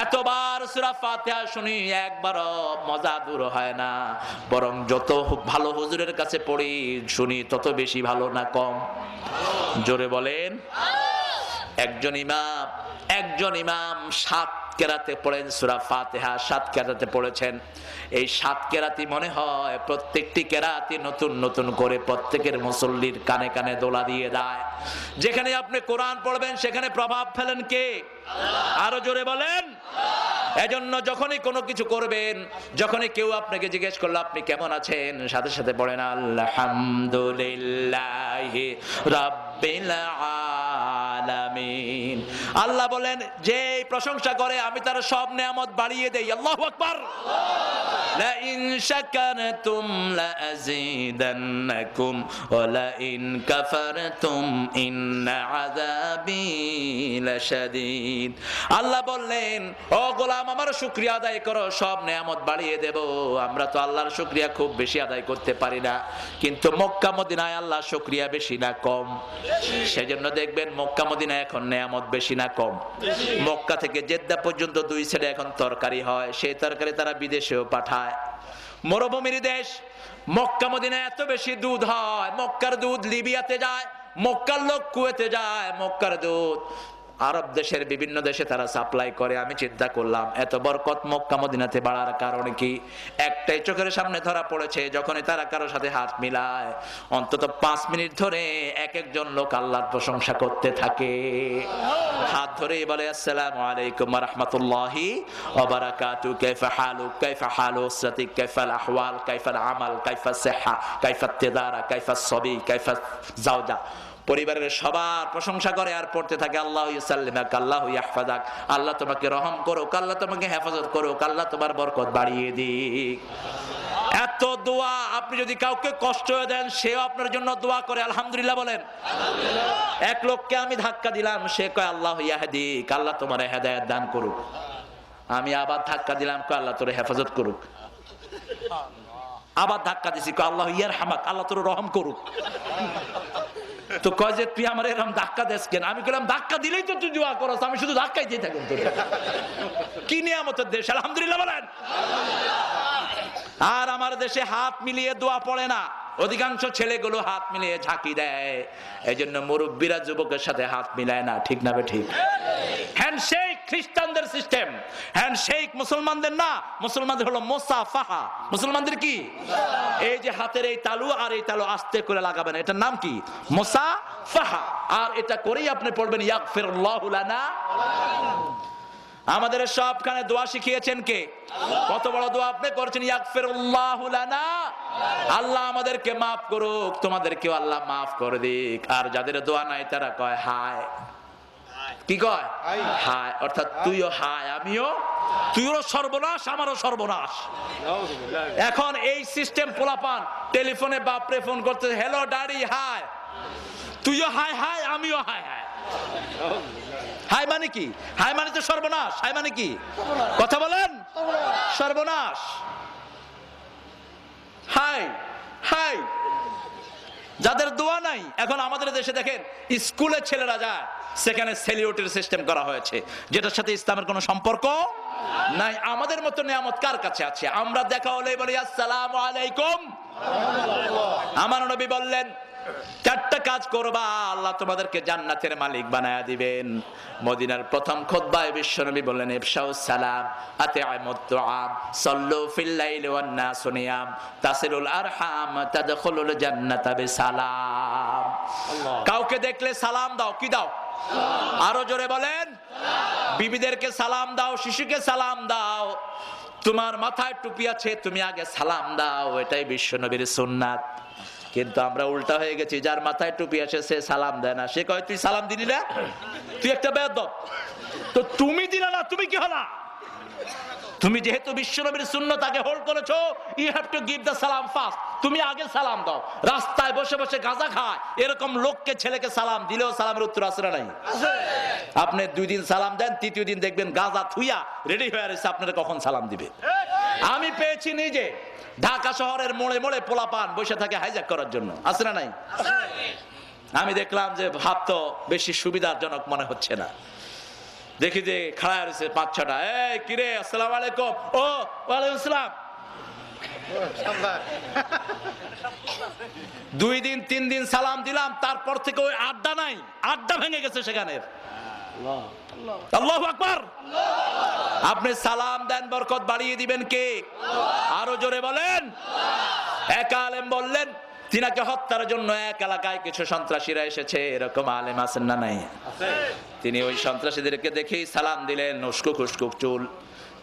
এতবার সূরা ফাতিহা শুনি একবারও মজা দূর হয় না, বরং যত ভালো হুজুরের কাছে পড়ি শুনি তত বেশি ভালো না কম? জোরে বলেন। একজন ইমাম 7 কেরাতে পড়েন সূরা ফাতিহা, 7 কেরাতে পড়েছেন। এই 7 কেরাতি মনে হয় প্রত্যেকটি কেরাতি নতুন নতুন করে প্রত্যেকের মুসল্লির কানে কানে দোলা দিয়ে দেয়। যেখানে আপনি কোরআন পড়বেন সেখানে প্রভাব ফেলেন কে? আরো জোরে বলেন। এজন্য যখনই কোনো কিছু করবেন, যখনই কেউ আপনাকে জিজ্ঞেস করলো আপনি কেমন আছেন, সাথে সাথে বলেন আলহামদুলিল্লাহি রাব্বিল আলামিন। আল্লাহ বলেন যে প্রশংসা করে আমি তার সব নেয়ামত বাড়িয়ে দেই। আল্লাহু আকবার। লা ইন শাকারতুম লা আযীদান্নাকুম ওয়া লা ইন কাফারতুম ইন্না আযাবি লাশাদীদ। আল্লাহ বললেন ও গোলাম আমার শুকরিয়া আদায় করো, সব নেয়ামত বাড়িয়ে দেব। আমরা তো আল্লাহর শুকরিয়া খুব বেশি আদায় করতে পারি না, কিন্তু মক্কা মদিনায় আল্লাহর শুকরিয়া বেশি না কম? সেজন্য দেখবেন মক্কা মদিনায় এখন নেয়ামত বেশি না কম? মক্কা থেকে জেদ্দা পর্যন্ত 2 সাইডে এখন তরকারি হয়, সেই তরকারি তারা বিদেশেও পাঠায়। মরুভূমির দেশ মক্কা মদিনায় এত বেশি দুধ হয়, মক্কার দুধ লিবিয়াতে যায়, মক্কার লোক কুয়েতে যায়, মক্কার দুধ আরব দেশের বিভিন্ন দেশে তারা সাপ্লাই করে। আমি চিন্তা করলাম এত বরকত মক্কা মদিনাতে বাড়ার কারণ কি? একটাই চোখের সামনে ধরা পড়েছে, যখনই তারা কারো সাথে হাত মিলায় অন্তত 5 মিনিট ধরে এক একজন লোক আল্লাহর প্রশংসা করতে থাকে। হাত ধরেই বলে আসসালামু আলাইকুম ওয়া রাহমাতুল্লাহি ওয়া বারাকাতুহু, কাইফা হালুক, কাইফা হালু উসরাতিক, কাইফাল আহওয়াল, কাইফাল আমাল, কাইফা সিহহা, কাইফা তিজারা, কাইফা সবি, কাইফা জাওজা। পরিবারের সবার প্রশংসা করে আর পড়তে থাকে আল্লাহু ইউসাল্লিমাক, আল্লাহু ইয়াহফাজাক, আল্লাহ তোমাকে রহম করুক, আল্লাহ তোমাকে হেফাজত করুক, আল্লাহ তোমার বরকত বাড়িয়ে দিক। এত দোয়া আপনি যদি কাউকে কষ্ট দেন সেও আপনার জন্য দোয়া করে আলহামদুলিল্লাহ বলেন। এক লোককে আমি ধাক্কা দিলাম, সে কয় আল্লাহু ইয়াহদিক, আল্লাহ তোমার হেদায়েত দান করুক। আমি আবার ধাক্কা দিলাম, কয় আল্লাহ তোর হেফাজত করুক। আবার ধাক্কা দিছি, কয় আল্লাহু ইয়ারহামাক, আল্লাহ তোর রহম করুক। তো কয় যে তুই আমার এরকম ধাক্কা দেস কেন? আমি বললাম ধাক্কা দিলেই তো তুই দোয়া করস, আমি শুধু ধাক্কাই দিয়ে থাকি। কি নিয়ামতের দেশ, আলহামদুলিল্লাহ বলেন। আর আমার দেশে হাত মিলিয়ে দোয়া পড়ে না, অধিকাংশ ছেলেগুলো হাত মিলিয়ে ঝাঁকি দেয়। এই জন্য মুরব্বীরা যুবকের সাথে হাত মিলায় না, ঠিক না ঠিক? হ্যান্ডশেক খ্রিস্টানদের সিস্টেম, হ্যান্ডশেক মুসলমানদের না। মুসলমানদের হলো মুসাফাহা। মুসলমানদের কি? এই যে হাতের এই তালু আর এই তালু আস্তে করে লাগাবেন, এটার নাম কি? মুসাফাহা। আর এটা করেই আপনি পড়বেন ইয়াগফিরুল্লাহু লানা। আমাদের সবখানে দোয়া শিখিয়েছেন কে? কত বড় দোয়া আপনি করছেন, ইয়াগফিরুল্লাহু লানা, আল্লাহ আমাদেরকে মাফ করুক, তোমাদেরকেও আল্লাহ মাফ করে দিক। আর যাদের দোয়া নাই তারা কয় হায়। কি কয়? হায়। অর্থাৎ তুইও হায়, আমিও, তুইও সর্বনাশ, আমারও সর্বনাশ। এখন এই সিস্টেম পোলাপান টেলিফোনে বাপরে ফোন করতে, হ্যালো ড্যাডি হাই, তুইও হাই হাই, আমিও হাই হাই। হাই মানে কি? হাই মানে তো সর্বনাশ। হাই মানে কি? কথা বলেন। সর্বনাশ। High high. যাদের দোয়া নাই, এখন আমাদের দেশে দেখেন স্কুলে ছেলেরা যায়, সেখানে সেলিউটের সিস্টেম করা হয়েছে, যেটার সাথে ইসলামের কোনো সম্পর্ক নাই। আমাদের মতো নিয়ামত কার কাছে আছে? আমরা দেখা হলেই বলি আসসালামু আলাইকুম। আমার নবী বললেন 4টা কাজ করবা, আল্লাহ তোমাদেরকে জান্নাতের মালিক বানায়া দিবেন। মদিনার প্রথম খুতবায় বিশ্বনবী বললেন ইফশাউস সালাম, আতি'মুত তুআম, সাল্লু ফিল লাইলি ওয়ান নাসু নিয়াম, তাসিলুল আরহাম, তাদখুলুল জান্নাতা বিসালাম। কাউকে দেখলে সালাম দাও। কি দাও? আরো জোরে বলেন। বিবিদেরকে সালাম দাও, শিশুকে সালাম দাও, তোমার মাথায় টুপি আছে তুমি আগে সালাম দাও, এটাই বিশ্বনবীর সুন্নাত। কিন্তু আমরা উল্টা হয়ে গেছি, যার মাথায় টুপি আছে সে সালাম দেয় না। সে কয় তুই সালাম দিলি না, তুই একটা বেয়াদব। তো তুমি দিলা না, তুমি কি হলা? তুমি যেহেতু বিশ্বনবীর সুন্নাত আগে হোল্ড করেছো, you have to give the সালাম ফার্স্ট। তুমি আগে সালাম দাও। রাস্তায় বসে বসে গাঁজা খায় এরকম লোককে, ছেলেকে সালাম দিলেও সালামের উত্তর আছে না নাই? আপনি 2 দিন সালাম দেন, 3য় দিন দেখবেন গাঁজা থুইয়া রেডি হয়ে আছে আপনারা কখন সালাম দিবে। আমি পেয়েছি নিজে, ঢাকা শহরের মোড়ে মোড়ে পোলাপান বসে থাকে হাইজ্যাক করার জন্য, আছে না নাই? আমি দেখলাম যে ভাব তো বেশি সুবিধাজনক মনে হচ্ছে না। দেখি যে খাড়া রয়েছে 5-6টা, এই কিরে আসসালামু আলাইকুম, ও ওয়ালাইকুম আসসালাম। 2 দিন 3 দিন সালাম দিলাম, তারপর থেকে ওই আড্ডা নাই, আড্ডা ভেঙে গেছে সেখানে। আল্লাহু আকবার। আপনি সালাম দেন, বরকত বাড়িয়ে দিবেন কে? আরো জোরে বলেন। এক আলেম বললেন, তিনাকে হত্যার জন্য এক এলাকায় কিছু সন্ত্রাসীরা এসেছে, এরকম আলেম আছেন না নাই? তিনি ওই সন্ত্রাসীদেরকে দেখেই সালাম দিলেন, উস্কুক উস্কুক চুল।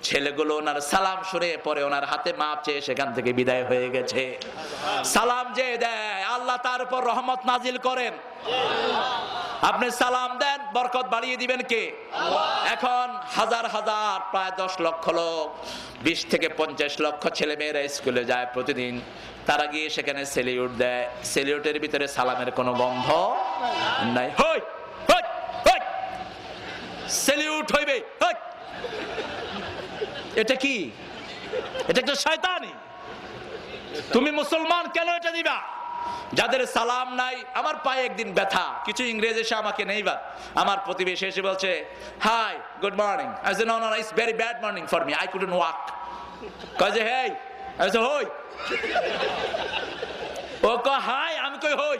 ছেলেগুলো ওনার সালাম শুনে পরে ওনার হাতে মাপ চেয়ে সেখান থেকে বিদায় হয়ে গেছে। সালাম যে দেয় আল্লাহ তার উপর রহমত নাজিল করেন। আপনি সালাম দেন, বরকত বাড়িয়ে দিবেন কে? এখন হাজার হাজার প্রায় 10 লক্ষ লোক, 20 থেকে 50 লক্ষ ছেলে মেয়েরা স্কুলে যায় প্রতিদিন। তারা গিয়ে সেখানে সেলিউট দেয়, সেলিউটের ভিতরে সালামের কোনো গন্ধ নাই। হই হই হই, সেলিউট হইবে। হই, এটা কি? এটা একটা শয়তানি। তুমি মুসলমান কেন এটা দিবা? যাদের সালাম নাই, আমার পায়ে একদিন ব্যথা, কিছু ইংরেজ এসে আমাকে নেইবা, আমার প্রতিবেশী এসে বলছে hi good morning. I say no no it's very bad morning for me, I couldn't walk. কয় যে হেই, আই সে হই। ও কয় হাই, আমি কই হই।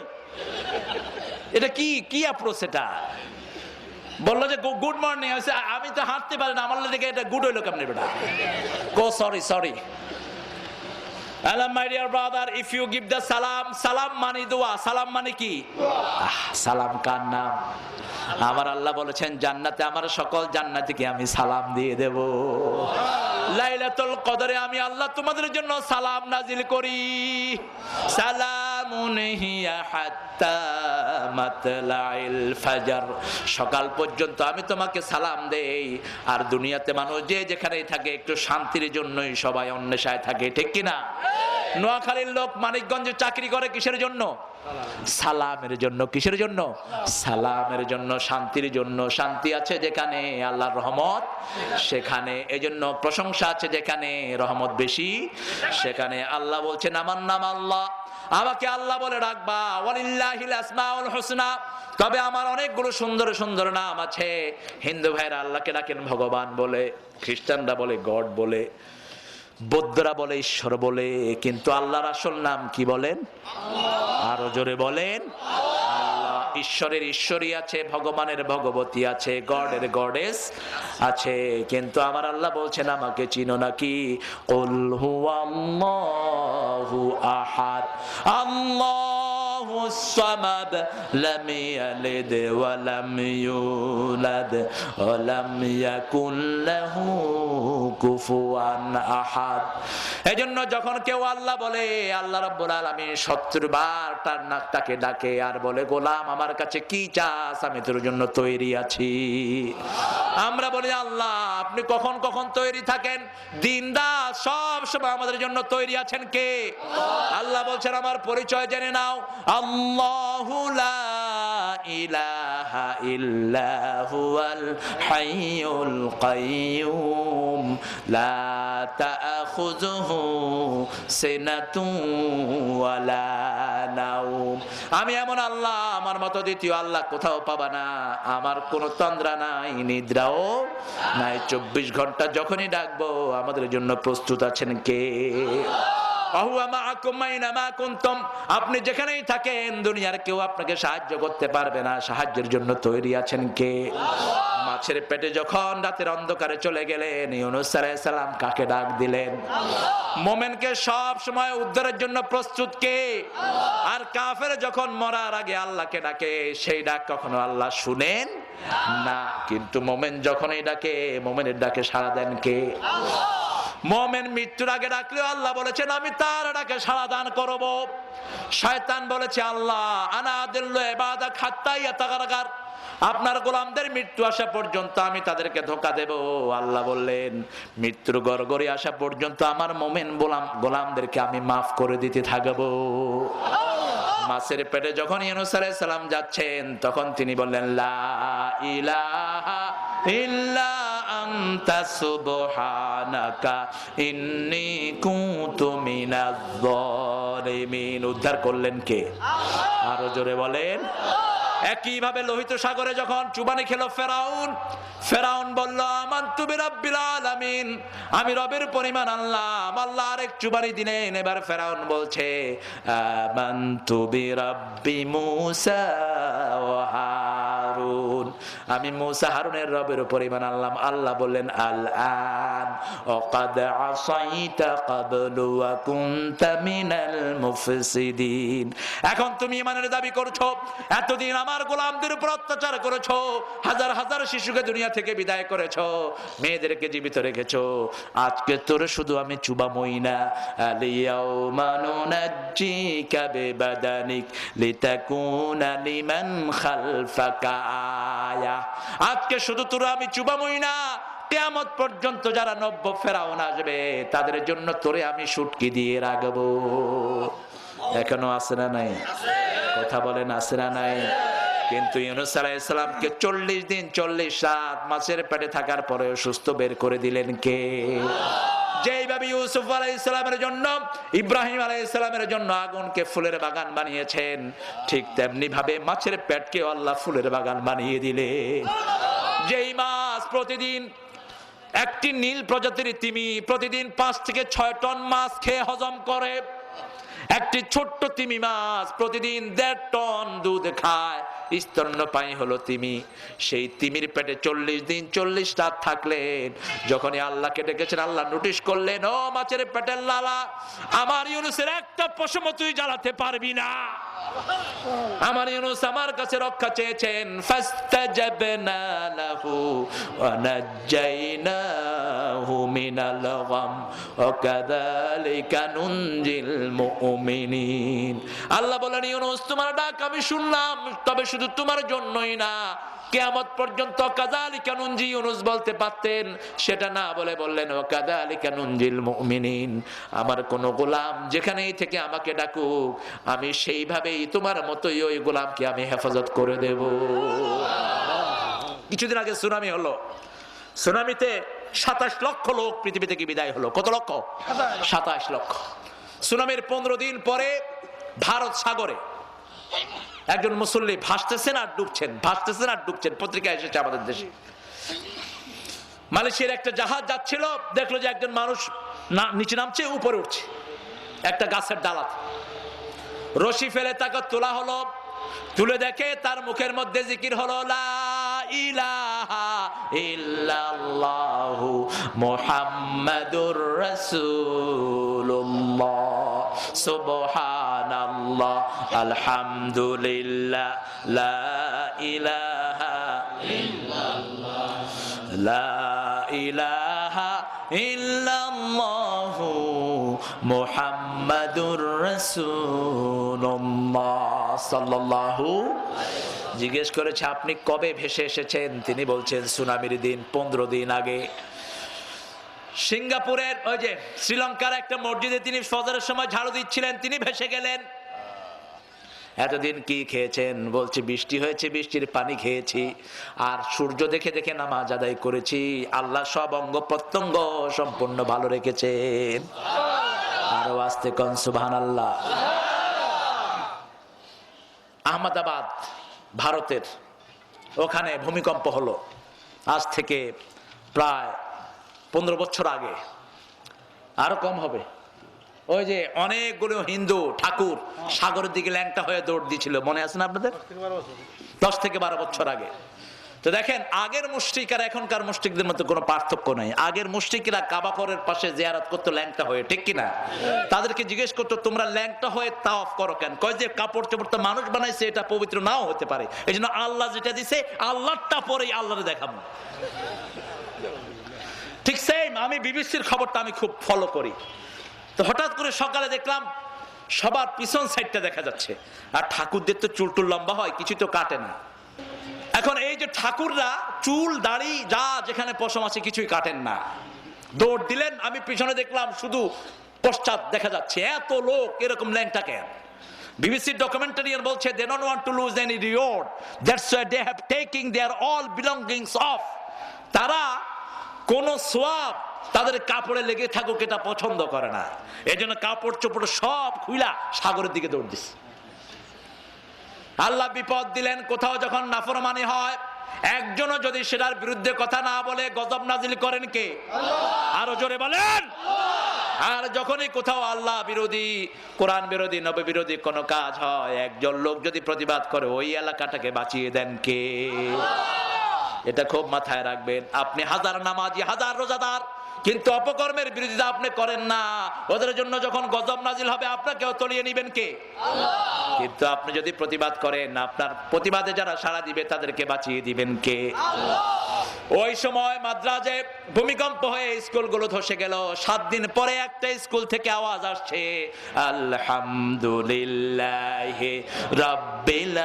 এটা কি কি অ্যাপ্রোচ এটা? বললো যে গুড মর্নিং, আমি তো হাঁটতে পারি না, আমার লেগে এটা গুড হইলো কেমনে বেটা? গো sorry sorry. Hello my dear brother, if you give the salam, salam মানে দোয়া, সালাম মানে কি? সালাম কার নাম? আমার আল্লাহ বলেছেন জান্নাতে আমার সকল জান্নাতীকে আমি সালাম দিয়ে দেব। লাইলাতুল কদরে আমি আল্লাহ তোমাদের জন্য সালাম নাজিল করি। সালামুন হিয়া হাত্তা মাতলাইল ফাজর, সকাল পর্যন্ত আমি তোমাকে সালাম দেই। আর দুনিয়াতে মানুষ যে যেখানেই থাকে একটু শান্তির জন্যই সবাই অন্বেষায় থাকে, ঠিক কিনা? নোয়াখালীর লোক মানিকগঞ্জে চাকরি করে কিসের জন্য? সালামের জন্য। কিসের জন্য? সালামের জন্য, শান্তির জন্য। শান্তি আছে যেখানে আল্লাহর রহমত সেখানে, এজন্য প্রশংসা আছে যেখানে রহমত বেশি সেখানে। আল্লাহ বলছেন আমার নাম আল্লাহ, আমাকে আল্লাহ বলে ডাকবা। ওয়ালিল্লাহিল আসমাউল হুসনা, তবে আমার অনেকগুলো সুন্দর সুন্দর নাম আছে। হিন্দু ভাইরা আল্লাহকে ডাকেন ভগবান বলে, খ্রিস্টানরা বলে গড বলে, বৌদ্ধরা বলে ঈশ্বর বলে, কিন্তু আল্লাহর আসল নাম কি বলেন? আরো জোরে বলেন। আল্লাহ। ঈশ্বরের ঈশ্বরী আছে, ভগবানের ভগবতী আছে, গডের গডেস আছে, কিন্তু আমার আল্লাহ বলছেন আমাকে চিনো নাকি? কুল হুয়াল্লাহু আহাদ আল্লাহুস সামাদ লাম ইয়ালিদ ওয়া লাম ইউলাদ ওয়া লাম ইয়াকুল লাহু কুফুয়ান আহাদ। এজন্য যখন কেউ আল্লাহ বলে, আল্লাহ রাব্বুল আলামিন 70 বার তার নাকটাকে ডাকে আর বলে গোলাম আমার কাছে কি চাস, আমি তোর জন্য তৈরি আছি। আমরা বলি আল্লাহ আপনি কখন কখন তৈরি থাকেন? দিন রাত সব সময় আমাদের জন্য তৈরি আছেন কে? আল্লাহ বলছেন আমার পরিচয় জেনে নাও। আল্লাহু লা ইলাহা ইল্লা হুয়াল হাইয়ুল কাইয়্যুম লা তাখুযুহু সিনাতুন ওয়ালা নাওম। আমি এমন আল্লাহ, আমার মতো দ্বিতীয় আল্লাহ কোথাও পাবা না। আমার কোনো তন্দ্রা নাই, নিদ্রাও নাই। 24 ঘন্টা যখনই ডাকবো আমাদের জন্য প্রস্তুত আছেন কে? আপনি যেখানেই থাকেন দুনিয়ার কেউ আপনাকে সাহায্য করতে পারবে না, সাহায্যের জন্য তৈরি আছেন কে? মাছের পেটে যখন রাতের অন্ধকারে চলে গেলেন ইউনূস আলাইহিস সালাম কাকে ডাক দিলেন? মুমিনকে সব সময় উদ্ধারের জন্য প্রস্তুত কে? আর কাফের যখন মরার আগে আল্লাহকে ডাকে সেই ডাক কখনো আল্লাহ শুনেন না, কিন্তু মুমিন যখনই ডাকে মুমিনের ডাকে সাড়া দেন কে? মুমিন মৃত্যুর আগে ডাকলেও আল্লাহ বলেছেন আমি তার ডাকে সাড়া দান করব। শয়তান বলেছে আল্লাহ আনা আদিল্লু ইবাদাক হাত্তা ইয়াতাগারগার, আপনার গোলামদের মৃত্যু আসা পর্যন্ত আমি তাদেরকে ধোঁকা দেব। আল্লাহ বললেন মৃত্যুর গড়গড়ি আসা পর্যন্ত আমার মুমিন গোলামদেরকে আমি মাফ করে দিতে থাকবো। মাছের পেটে যখন ইউনূস আলাইহিস সালাম যাচ্ছেন তখন তিনি বললেন লা ইলাহা ইল্লা আনতা সুবহানাকা ইন্নী কুনতু মিনাজ জালিমিন। উদ্ধার করলেন কে? আরো জোরে বলেন। একইভাবে লোহিত সাগরে যখন চুবানি খেলো ফেরাউন, ফেরাউন বলল আমানতু বিরাব্বিল আলামিন, আমি রবের পরিমাণ আল্লাহ। আল্লাহ আরেক চুবানি দিলেন। এবার ফেরাউন বলছে আমানতু বিরাব্বি মূসা ওয়া হারুন, আমি মূসা হারুনের রবের পরিমাণ আল্লাহ। আল্লাহ বললেন আল আন ওয়াকাদ আসাইতা ক্বাবলু ওয়া কুনতা মিনাল মুফসিদিন, এখন তুমি ঈমানের দাবি করছো, এতদিন আমার গোলামদের উপর অত্যাচার করেছো, হাজার হাজার শিশুকে দুনিয়া থেকে বিদায় করেছো, মেয়েদেরকে জীবিত রেখেছো, আজকে তোর শুধু আমি চুবামই না, আলিয়াউমা নুনাজ্জিকা বিবাদানিক লিতাকুনা লিমান খালফাকা আয়া, আজকে শুধু তোর আমি চুবামই না, কিয়ামত পর্যন্ত যারা নব্য ফেরাউন আসবে তাদের জন্য তোরে আমি শুটকি দিয়ে রাখবো। এখনো আছে না নাই? কথা বলেন আছে না নাই? কিন্তু ইউনূস আলাইহিস সালামকে 40 দিন 40 রাত মাছের পেটে থাকার পরেও সুস্থ বের করে দিলেন কে? যেইভাবে ইউসুফ আলাইহিস সালামের জন্য, ইব্রাহিম আলাইহিস সালামের জন্য আগুনকে ফুলের বাগান বানিয়েছেন, ঠিক তেমনি ভাবে মাছের পেটকে আল্লাহ ফুলের বাগান বানিয়ে দিলেন। যেই মাছ প্রতিদিন একটি নীল প্রজাতির তিমি প্রতিদিন 5 থেকে 6 টন মাছ খেয়ে হজম করে, একটি ছোট্ট তিমি মাছ প্রতিদিন 1.5 টন দুধ খায়, স্তন্যপায়ী হলো তিমি। সেই তিমির পেটে 40 দিন 40 রাত থাকলেন। যখনই আল্লাহকে ডেকেছেন, আল্লাহ নোটিশ করলেন, ও মাছের পেটের লালা, আমার ইউনূসের একটা পশম তুই জ্বালাতে পারবি না। আমার ইউনূস আমার কাছে রক্ষা চেয়েছেন, ফাস্তাজাবনা লাহু ওয়া নাজ্জাইনাহু মিনাল গাম ওয়া কাযালিকা নুনজিল মুমিনিন। আল্লাহ বলেন, ইউনূস তোমার ডাক আমি শুনলাম, তবে শুধু তোমার জন্যই না, কিয়ামত পর্যন্ত কাযালিকা নুনজি ইউনূস বলতে পারতেন, সেটা না বলে বললেন ওয়া কাযালিকা নুনজিল মুমিনিন, আমার কোন গোলাম যেখানেই থেকে আমাকে ডাকুক, আমি সেইভাবেই তোমার মতোই ওই গোলামকে আমি হেফাজত করে দেব। কিছুদিন আগে সুনামি হলো, সুনামিতে 27 লক্ষ লোক পৃথিবী থেকে বিদায় হলো। কত লক্ষ? 27 লক্ষ। সুনামির 15 দিন পরে ভারত সাগরে একজন মুসল্লি ভাসতেছেন আর ডুবছেন, ভাসতেছেন আর ডুবছেন, পত্রিকা এসেছে আমাদের দেশে। মালয়েশিয়ার একটা জাহাজ যাচ্ছিল, দেখলো যে একজন মানুষ নিচে নামছে, উপরে উঠছে একটা গাছের ডালাতে, রশি ফেলে তাকে তোলা হলো। তুলে দেখে তার মুখের মধ্যে জিকির হলো লা ইলাহা ইল্লাল্লাহু মুহাম্মাদুর রাসূলুল্লাহ সুবহানাল্লাহ আলহামদুলিল্লাহ লা ইলাহা ইল্লাল্লাহ লা ইলাহা ইল্লাল্লাহু মুহাম্মাদুর রাসূলুল্লাহ সাল্লাল্লাহু। জিজ্ঞেস করেছে আপনি কবে ভেসে এসেছেন? তিনি বলছেন সুনামির দিন 15 দিন আগে। সিঙ্গাপুরের ওই যে শ্রীলঙ্কার একটা মসজিদে তিনি ফজরের সময় ঝাড়ু দিচ্ছিলেন, তিনি ভেসে গেলেন। এতদিন কি খেয়েছেন? বলছে বৃষ্টি হয়েছে, বৃষ্টির পানি খেয়েছি, আর সূর্য দেখে দেখে নামাজ আদায় করেছি। আল্লাহ সব অঙ্গ প্রত্যঙ্গ সম্পূর্ণ ভালো রেখেছেন। আরো আস্তে কোন সুবহানাল্লাহ। আহমেদাবাদ ভারতের, ওখানে ভূমিকম্প হলো আজ থেকে প্রায় 15 বছর আগে, আরো কম হবে। ওই যে অনেকগুলো হিন্দু ঠাকুর সাগরের দিকে ল্যাংটা হয়ে দৌড় দিয়েছিল, মনে আছে না আপনাদের? 10 থেকে 12 বছর আগে। তো দেখেন, আগের মুশরিক আর এখনকার মুশরিকদের মধ্যে কোনো পার্থক্য নাই। আগের মুশরিকরা কাবা ঘরের পাশে জিয়ারত করতো ল্যাংটা হয়ে, ঠিক কিনা? তাদেরকে জিজ্ঞেস করতো তোমরা ল্যাংটা হয়ে তাওয়াফ করো কেন? কয় যে কাপড় চোপড় তো মানুষ বানাইছে, এটা পবিত্র নাও হতে পারে, এই জন্য আল্লাহ যেটা দিছে আল্লাহটা পরেই আল্লাহরে দেখাবো। ঠিক সেম, আমি বিবিসির খবরটা আমি খুব ফলো করি। তো হঠাৎ করে সকালে দেখলাম সবার পিছন সাইডটা দেখা যাচ্ছে, আর ঠাকুরদের তো চুল টুল লম্বা হয়, কিছু তো কাটে না। এখন এই যে ঠাকুররা চুল দাড়ি যা যেখানে পশম আছে কিছুই কাটেন না, দৌড় দিলেন। আমি পিছনে দেখলাম শুধু পশ্চাৎ দেখা যাচ্ছে, এত লোক এরকম ল্যাংটা কেন? বিবিসির ডকুমেন্টারিয়ান বলছে they don't want to lose any reward, that's why they have taking their all belongings off. তারা কোন সোয়াব তাদের কাপড়ে লেগে থাকুক এটা পছন্দ করে না, এই জন্য কাপড় চোপড় সব খুইলা সাগরের দিকে দৌড় দিচ্ছে। আল্লাহ বিপদ দিলেন, কোথাও যখন নাফরমানি হয় একজনও যদি সেটার বিরুদ্ধে কথা না বলে গজব নাজিল করেন কে? আরো জোরে বলেন। আর যখনই কোথাও আল্লাহ বিরোধী, কোরআন বিরোধী, নবী বিরোধী কোন কাজ হয়, একজন লোক যদি প্রতিবাদ করে ওই এলাকাটাকে বাঁচিয়ে দেন কে? এটা খুব মাথায় রাখবেন। আপনি হাজার নামাজি, হাজার রোজাদার, কিন্তু অপকর্মের বিরোধিতা আপনি করেন না, ওদের জন্য যখন গজব নাজিল হবে আপনাকেও তলিয়ে নিবেন কে? কিন্তু আপনি যদি প্রতিবাদ করেন, আপনার প্রতিবাদে যারা সাড়া দিবে তাদেরকে বাঁচিয়ে দিবেন কে? ওই সময় মাদ্রাজে ভূমিকম্প হয়ে স্কুলগুলো ধসে গেল। 7 দিন পরে একটা স্কুল থেকে আওয়াজ আসছে, আলহামদুলিল্লাহি রাব্বিল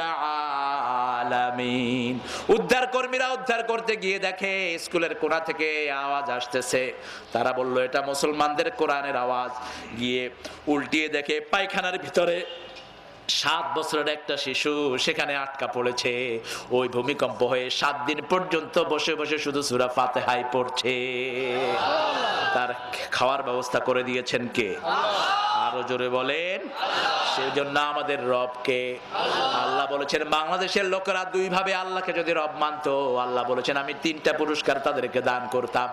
আলামিন। উদ্ধার কর্মীরা উদ্ধার করতে গিয়ে দেখে স্কুলের কোণা থেকে আওয়াজ আসতেছে। তারা বলল এটা মুসলমানদের কোরআনের আওয়াজ। গিয়ে উল্টিয়ে দেখে পায়খানার ভিতরে 7 বছরের একটা শিশু সেখানে আটকা পড়েছে। ওই ভূমিকম্প হয়ে 7 দিন পর্যন্ত বসে বসে শুধু সূরা ফাতিহাই পড়ছে। তার খাওয়ার ব্যবস্থা করে দিয়েছেন কে? আরো জোরে বলেন। সেই জন্য আমাদের রবকে আল্লাহ বলেছেন, বাংলাদেশের লোকেরা 2 ভাবে আল্লাহকে যদি রব মানতো, আল্লাহ বলেছেন আমি 3টা পুরস্কার তাদেরকে দান করতাম।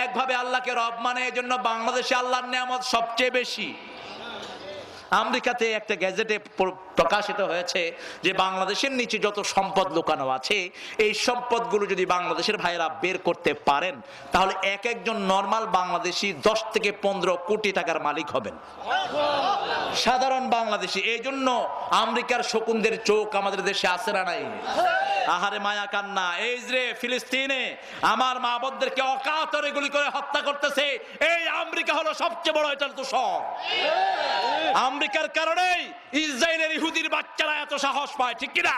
এক ভাবে আল্লাহকে রব মানে, এই জন্য বাংলাদেশে আল্লাহর নিয়ামত সবচেয়ে বেশি। আমেরিকাতে একটা গ্যাজেটে প্রকাশিত হয়েছে যে বাংলাদেশের নিচে যত সম্পদ লুকানো আছে, এই সম্পদগুলো যদি বাংলাদেশের ভাইরা বের করতে পারেন তাহলে এক একজন নরমাল বাংলাদেশি 10 থেকে 15 কোটি টাকার মালিক হবেন, সাধারণ বাংলাদেশি। এই জন্য আমেরিকার শকুনদের চোখ আমাদের দেশে আছে না নাই? আহারে মায়া কান্না। এই যে ফিলিস্তিনে আমার মা বোনদেরকে অকাতরে গুলি করে হত্যা করতেছে, এই আমেরিকা হলো সবচেয়ে বড় এটার দোষর। আমেরিকার কারণেই ইসরায়েলের ইহুদির বাচ্চারা এত সাহস পায়, ঠিক কিনা?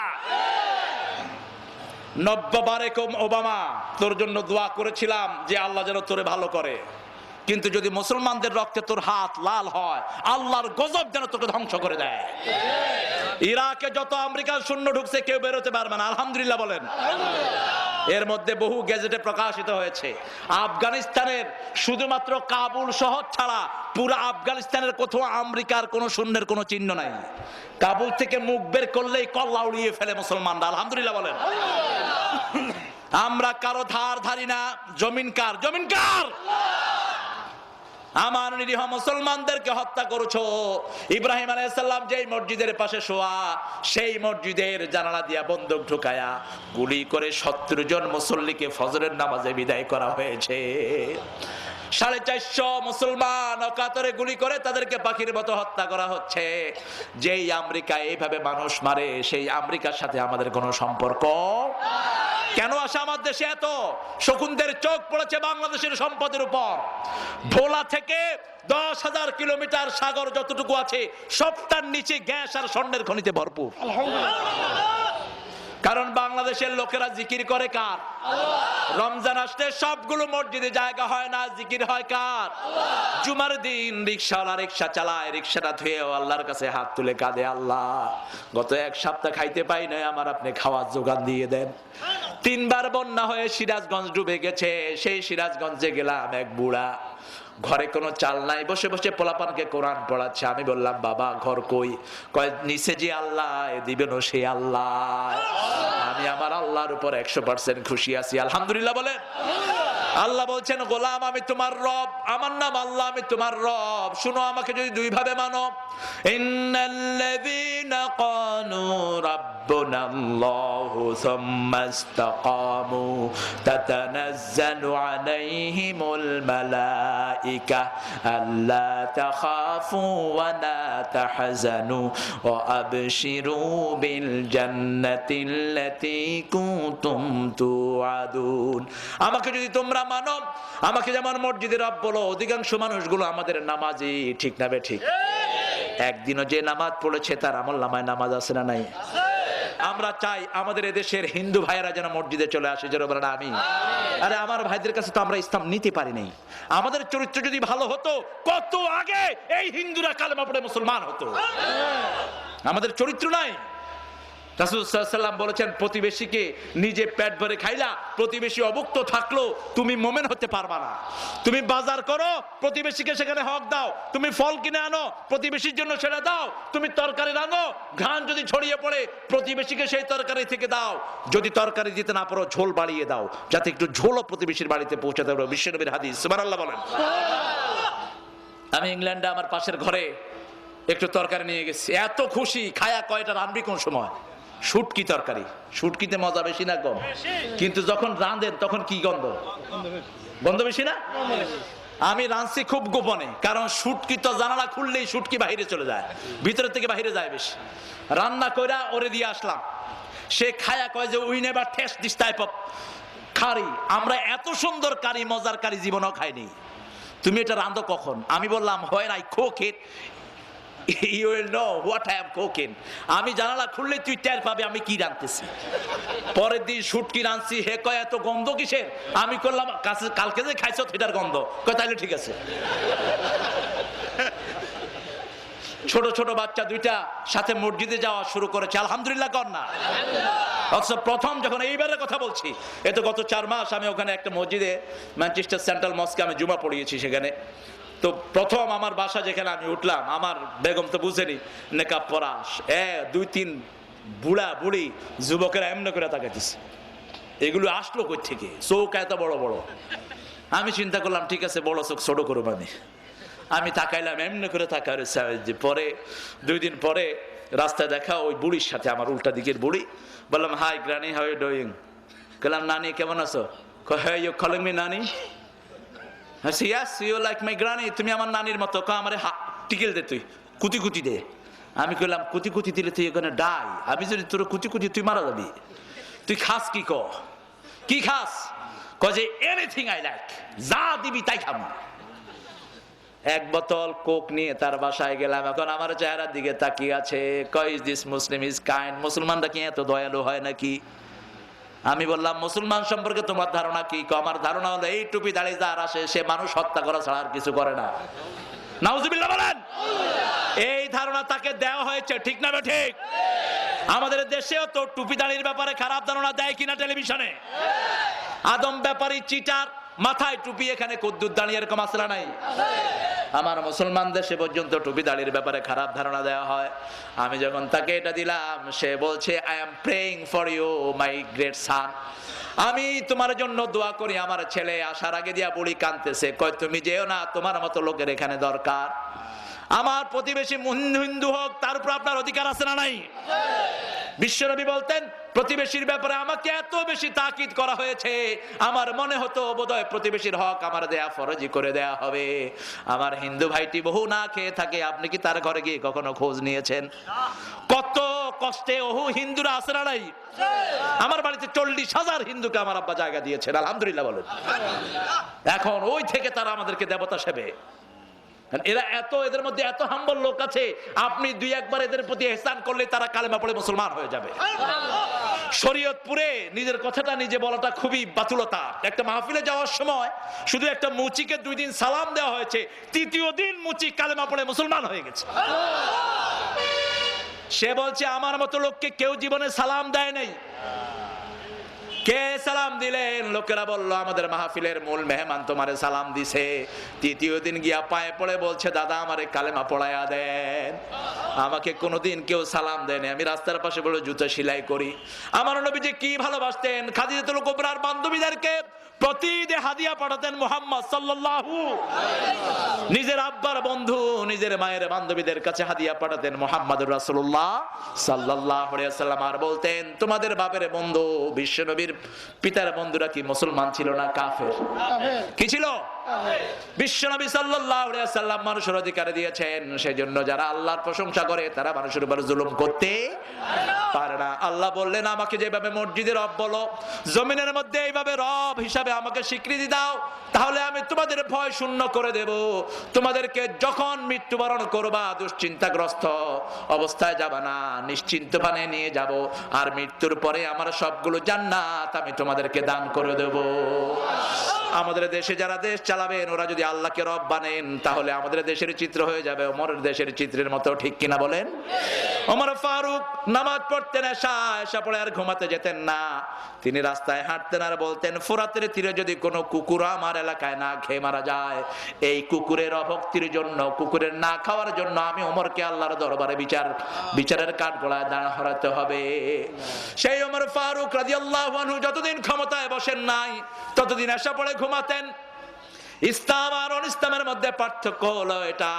বারাক ওবামা, তোর জন্য দোয়া করেছিলাম যে আল্লাহ যেন তোরে ভালো করে, কিন্তু যদি মুসলমানদের রক্তে তোর হাত লাল হয় আল্লাহর গজব যেন তোকে ধ্বংস করে দেয়। ইরাকে যত আমেরিকান সৈন্য ঢুকছে কেউ বেরোতে পারবে না, আলহামদুলিল্লাহ বলেন। এর মধ্যে বহু গেজেটে প্রকাশিত হয়েছে আফগানিস্তানের শুধুমাত্র কাবুল শহর ছাড়া পুরো আফগানিস্তানের কোথাও আমেরিকার কোন সৈন্যের কোনো চিহ্ন নাই। কাবুল থেকে মুখ বের করলেই কল্লা উড়িয়ে ফেলে মুসলমানরা, আলহামদুলিল্লাহ বলেন। আমরা কারো ধার ধারি না। জমিন কার? জমিন কার? আমার নিরীহ মুসলমানদেরকে হত্যা করেছো। ইব্রাহিম আলাইহিস সালাম যেই মসজিদের পাশে শোয়া, সেই মসজিদের জানালা দিয়া বন্দুক ঢুকায়া গুলি করে 70 জন মুসল্লিকে ফজরের নামাজে বিদায় করা হয়েছে। 450 মুসলমান অকাতরে গুলি করে তাদেরকে পাখির মতো হত্যা করা হচ্ছে। যেই আমেরিকা এইভাবে মানুষ মারে, সেই আমেরিকার সাথে আমাদের কোনো সম্পর্ক কেন আসে? আমার দেশে এত শকুনদের চোখ পড়েছে বাংলাদেশের সম্পদের উপর। ভোলা থেকে 10,000 কিলোমিটার সাগর যতটুকু আছে সবটার নিচে গ্যাস আর স্বর্ণের খনিতে ভরপুর। কারণ বাংলাদেশের লোকেরা জিকির করে কার? রমজান আসলে সবগুলো মসজিদে জায়গা হয় না, জিকির হয় কার? জুমার দিন রিকশাওয়ালা রিকশা চালায়, রিকশাটা ধুয়েও আল্লাহর কাছে হাত তুলে কাঁদে, আল্লাহ গত 1 সপ্তাহ খাইতে পাই নাই, আমার আপনি খাওয়ার যোগান দিয়ে দেন। 3 বার বন্যা হয়ে সিরাজগঞ্জ ডুবে গেছে। সেই সিরাজগঞ্জে গেলাম, এক বুড়া, ঘরে কোনো চাল নাই, বসে বসে পোলাপানকে কোরআন পড়াচ্ছে। আমি বললাম বাবা ঘর কই? কয় নিচে যে আল্লাহ দিবেন সে আল্লাহ। আমি আমার আল্লাহর উপর 100% খুশি আছি, আলহামদুলিল্লাহ বলেন। আল্লাহ বলছেন গোলাম আমি তোমার রব, আমার নাম আল্লাহ, আমি তোমার রব। শুনো, আমাকে যদি 2 ভাবে মানো, ইন্নাল্লাযীনা ক্বালু রাব্বুনাল্লাহু সুম্মা ইসতাকামু তাতানাজ্জালু আলাইহিমুল মালাইকা আল্লা তাখাফু ওয়া লা তাহজানু ওয়া আবশিরু বিল জান্নাতিল্লাতী কুনতুম তুআদুন। আমাকে যদি তোমরা মানো, আমাকে যেমন মসজিদের রব বলো, অধিকাংশ মানুষগুলো আমাদের নামাজি, ঠিক না বে ঠিক? একদিনও যে নামাজ পড়েছে তার আমলনামায় নামাজ আছে না নাই? আমরা চাই আমাদের এদেশের হিন্দু ভাইয়েরা যেন মসজিদে চলে আসে, যেন বলেন আমি। আরে আমার ভাইদের কাছে তো আমরা ইসলাম নিতে পারি নাই। আমাদের চরিত্র যদি ভালো হতো কত আগে এই হিন্দুরা কালেমা পড়ে মুসলমান হতো। আমাদের চরিত্র নাই। রাসূল সাল্লাল্লাহু আলাইহি ওয়াসাল্লাম বলেছেন, প্রতিবেশীকে নিজে পেট ভরে খাইলা, প্রতিবেশী অভুক্ত থাকলো তুমি মুমিন হতে পারবা না। তুমি বাজার করো, প্রতিবেশীকে সেখানে হক দাও। তুমি ফল কিনে আনো, প্রতিবেশীর জন্য সেটা দাও। তুমি তরকারি রাঁধো, ঘ্রাণ যদি ছড়িয়ে পড়ে প্রতিবেশীকে সেই তরকারি থেকে দাও। যদি তরকারি দিতে না পারো, ঝোল বাড়িয়ে দাও, যাতে একটু ঝোলও প্রতিবেশীর বাড়িতে পৌঁছাতে পারো। বিশ্বনবীর হাদিস, সুবহানাল্লাহ বলেন। আমি ইংল্যান্ডে আমার পাশের ঘরে একটু তরকারি নিয়ে গেছি, এত খুশি, খায়া কয়টা রাঁধবি কোন সময়? শুটকি তরকারি, শুটকিতে মজা বেশি না কম? কিন্তু যখন রাঁধেন তখন কি গন্ধ, গন্ধ বেশি না? আমি রাঁধছি খুব গোপনে, কারণ শুটকি তো জানালা খুললেই শুটকি বাহিরে চলে যায়, ভিতরে থেকে বাহিরে যায় বেশি। রান্না কইরা ওরে দিয়ে আসলাম, সে খায়া কয় যে we never taste this type of curry. আমরা এত সুন্দর কারি, মজার কারি জীবনেও খাইনি। তুমি এটা রাঁধো কখন? আমি বললাম, when I cook it you will know what I am cooking. আমি জানালা খুললে তুই টের পাবে আমি কি রাঁধতেছি। পরের দিন শুটকি রাঁধছি, হে কয় এত গন্ধ কিসের? আমি করলাম, কালকে যে খাইছো সেটার গন্ধ। কয় তাইলে ঠিক আছে। ছোট ছোট বাচ্চা দুইটা সাথে মসজিদে যাওয়া শুরু করেছে, আলহামদুলিল্লাহ কর না? অথচ প্রথম যখন এইবারের কথা বলছি, এ তো গত 4 মাস আমি ওখানে একটা মসজিদে, ম্যানচেস্টার সেন্ট্রাল মস্কে আমি জুমা পড়িয়েছি সেখানে। তো প্রথম আমার বাসা যেখানে আমি উঠলাম, আমার বেগম তো বুঝেনি নেকাব পরা, 2-3 বুড়া বুড়ি যুবকেরা এমনি করে তাকাইতেছে, এগুলো আসলো কই থেকে? চোখ এত বড় বড়। আমি চিন্তা করলাম, ঠিক আছে, বড় চোখ ছোট করো। আমি তাকাইলাম, এমনি করে তাকাই রয়েছে। পরে 2 দিন পরে রাস্তায় দেখা ওই বুড়ির সাথে, আমার উল্টা দিকের বুড়ি। বললাম, hi granny, how you doing? বললাম, নানি কেমন আছো? হ্যাঁ, ইউ কলিং মি নানি? Yes, you like my granny, তুমি আমার নানির মতো। আমারে টিকেল দে, তুই কুতি কুতি দে। আমি কইলাম, কুতি কুতি দিলে তুই এখানে ডাই, আমি যদি তোর কুতি কুতি তুই মারা যাবি। তুই খাস কি? কি খাস? যে এনিথিং আই লাইক, যা দিবি তাই খাবো। 1 বোতল কোক নিয়ে তার বাসায় গেলাম। এখন আমার চেহারার দিকে তাকিয়ে আছে, কয় is this Muslim is kind? মুসলমানরা কি এত দয়ালু হয় নাকি? আমি বললাম, মুসলমান সম্পর্কে তোমার ধারণা কি? আমার ধারণা হলো এই টুপি দাঁড়িয়ে যার আসে সে মানুষ হত্যা করা ছাড়া আর কিছু করে না। নাউজুবিল্লাহ বলেন। এই ধারণা তাকে দেওয়া হয়েছে, ঠিক না ঠিক? আমাদের দেশেও তো টুপি দাঁড়ির ব্যাপারে খারাপ ধারণা দেয় কিনা টেলিভিশনে? আদম ব্যাপারী চিটার, মাথায় টুপি, এখানে কুদ্দুর দাঁড়িয়ে, এরকম আসলা নাই? আমার মুসলমান দেশে পর্যন্ত টুপি দাঁড়ির ব্যাপারে খারাপ ধারণা দেওয়া হয়। আমি যখন তাকে এটা দিলাম, সে বলছে, I am praying for you my great son, আমি তোমার জন্য দোয়া করি। আমার ছেলে আসার আগে দিয়া বুড়ি কাঁদতেছে, কয় তুমি যেও না, তোমার মতো লোকের এখানে দরকার। আমার প্রতিবেশী হিন্দু হোক, তার উপর আপনার অধিকার আছে না নাই? বিশ্বনবী বলতেন, প্রতিবেশীর ব্যাপারে আমাকে এত বেশি তাকিদ করা হয়েছে, আমার মনে হতো বোধহয় প্রতিবেশীর হক আমার দেয়া ফরজি করে দেয়া হবে। আমার হিন্দু ভাইটি বহু না খেয়ে থাকে, আপনি কি তার ঘরে গিয়ে কখনো খোঁজ নিয়েছেন? কত কষ্টে ওহু হিন্দুরা আছে না নাই? আমার বাড়িতে 40,000 হিন্দুকে আমার আব্বা জায়গা দিয়েছেন, আলহামদুলিল্লাহ বলেন। এখন ওই থেকে তারা আমাদেরকে দেবতা সেবে। এরা এত, এদের মধ্যে এত হাম্বল লোক আছে, আপনি 2-1 বার এদের প্রতি ইহসান করলে তারা কালেমা পড়ে মুসলমান হয়ে যাবে। শরীয়তপুরে নিজের কথাটা নিজে বলাটা খুবই বাতুলতা। একটা মাহফিলে যাওয়ার সময় শুধু একটা মুচিকে 2 দিন সালাম দেওয়া হয়েছে, 3য় দিন মুচি কালেমা পড়ে মুসলমান হয়ে গেছে। সে বলছে, আমার মতো লোককে কেউ জীবনে সালাম দেয় নাই। কে সালাম দিলেন? লোকেরা বলল, আমাদের মাহফিলের মূল মেহমান তোমারে সালাম দিছে। 3য় দিন গিয়া পায়ে পড়ে বলছে, দাদা আমারে কালেমা পড়ায়া দেন। আমাকে কোনোদিন কেউ সালাম দেয়নি, আমি রাস্তার পাশে বলে জুতা সেলাই করি। আমার নবী যে কি ভালোবাসতেন, খাদিজাতুল কুবরার বান্ধবীদেরকে প্রতিদিন হাদিয়া পাঠাতেন মুহাম্মদ সাল্লাল্লাহু। নিজের আব্বার বন্ধু, নিজের মায়ের বান্ধবীদের কাছে হাদিয়া পাঠাতেন মুহাম্মদুর রাসূলুল্লাহ সাল্লাল্লাহু আলাইহি ওয়াসাল্লাম। আর বলতেন, তোমাদের বাপের বন্ধু বিশ্বনবীর পিতার বন্ধুরা কি মুসলমান ছিল না কাফের? কি ছিল? বিশ্বনবী সাল্লাল্লাহু আলাইহি ওয়াসাল্লাম মানুষের অধিকার দিয়েছেন, সেজন্য যারা আল্লাহর প্রশংসা করে তারা মানুষের উপর জুলুম করতে পারে না। আল্লাহ বললেন, আমাকে যেভাবে মসজিদে রব বলো, জমিনের মধ্যে এইভাবে রব হিসাবে আমাকে স্বীকৃতি দাও, তাহলে আমি তোমাদের ভয় শূন্য করে দেব। তোমাদেরকে যখন মৃত্যুবরণ করবা, দুশ্চিন্তাগ্রস্ত অবস্থায় যাবা না, নিশ্চিন্ত পানে নিয়ে যাব। আর মৃত্যুর পরে আমার সবগুলো জান্নাত আমি তোমাদেরকে দান করে দেব। আমাদের দেশে যারা দেশ চালাবেন ওরা যদি আল্লাহকে রব বানেন তাহলে আমাদের দেশের চিত্র হয়ে যাবে ওমরের দেশের চিত্রের মতো, ঠিক কিনা বলেন? ওমর ফারুক নামাজ পড়তেন, এশা পড়ে আর ঘুমাতে যেতেন না। তিনি রাস্তায় হাঁটতেন আর বলতেন, ফোরাতের তীরে যদি কোনো কুকুর আমার এলাকায় না খেয়ে মারা যায়, এই কুকুরের অভক্তির জন্য, কুকুরের না খাওয়ার জন্য আমি ওমরকে আল্লাহর দরবারে বিচারের কাঠগড়ায় দাঁড় করাতে হবে। সেই ওমর ফারুক রাদিয়াল্লাহু আনহু যতদিন ক্ষমতায় বসেন নাই ততদিন এশা পড়ে ঘুমাতেন। ইসলাম আর অনিসলামের মধ্যে পার্থক্য হলো এটা,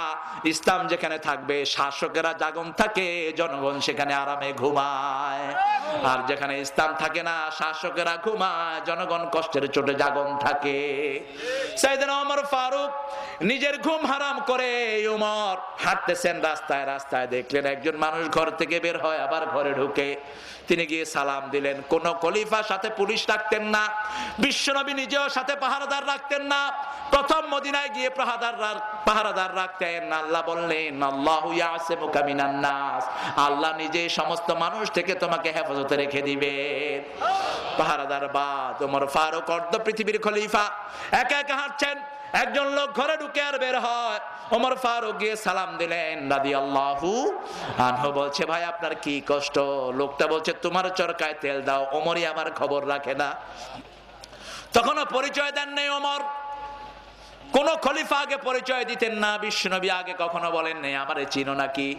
ইসলাম যেখানে থাকবে শাসকেরা জাগন থাকে, জনগণ সেখানে আরামে ঘুমায়। আর যেখানে ইসলাম থাকে না, শাসকেরা ঘুমায়, জনগণ কষ্টের চোটে জাগন থাকে। সাইয়েদনা ওমর ফারুক নিজের ঘুম হারাম করে ওমর হাঁটতেছেন রাস্তায়, রাস্তায় দেখলেন একজন মানুষ ঘর থেকে বের হয় আবার ঘরে ঢুকে। তিনি গিয়ে সালাম দিলেন। কোন খলিফা সাথে পুলিশ রাখতেন না, বিশ্বনবী নিজেও সাথে পাহারাদার রাখতেন না, প্রথম মদিনায় গিয়ে পাহারাদার রাখতেন। আল্লাহ বললেন, আল্লাহু ইয়াসিমুকা মিনান নাস, আল্লাহ নিজে সমস্ত মানুষ থেকে তোমাকে হেফাজতে রেখে দিবেন। পাহারাদার বাদ ওমর ফারুক অর্ধ পৃথিবীর খলিফা, একা একা হাঁটছেন। একজন লোক ঘরে ঢুকে আর বের হয়, ওমর ফারুক গিয়ে সালাম দিলেন রাদিয়াল্লাহু আনহু। বলছে, ভাই আপনার কি কষ্ট? লোকটা বলছে, তোমার চরকায় তেল দাও, ওমরই আমার খবর রাখে না। তখনও পরিচয় দেন নাই ওমর। কোন খলিফা আগে পরিচয় দিতেন না, বিশ্বনবী আগে কখনো বলেন নাই আমারে চিনো নাকি।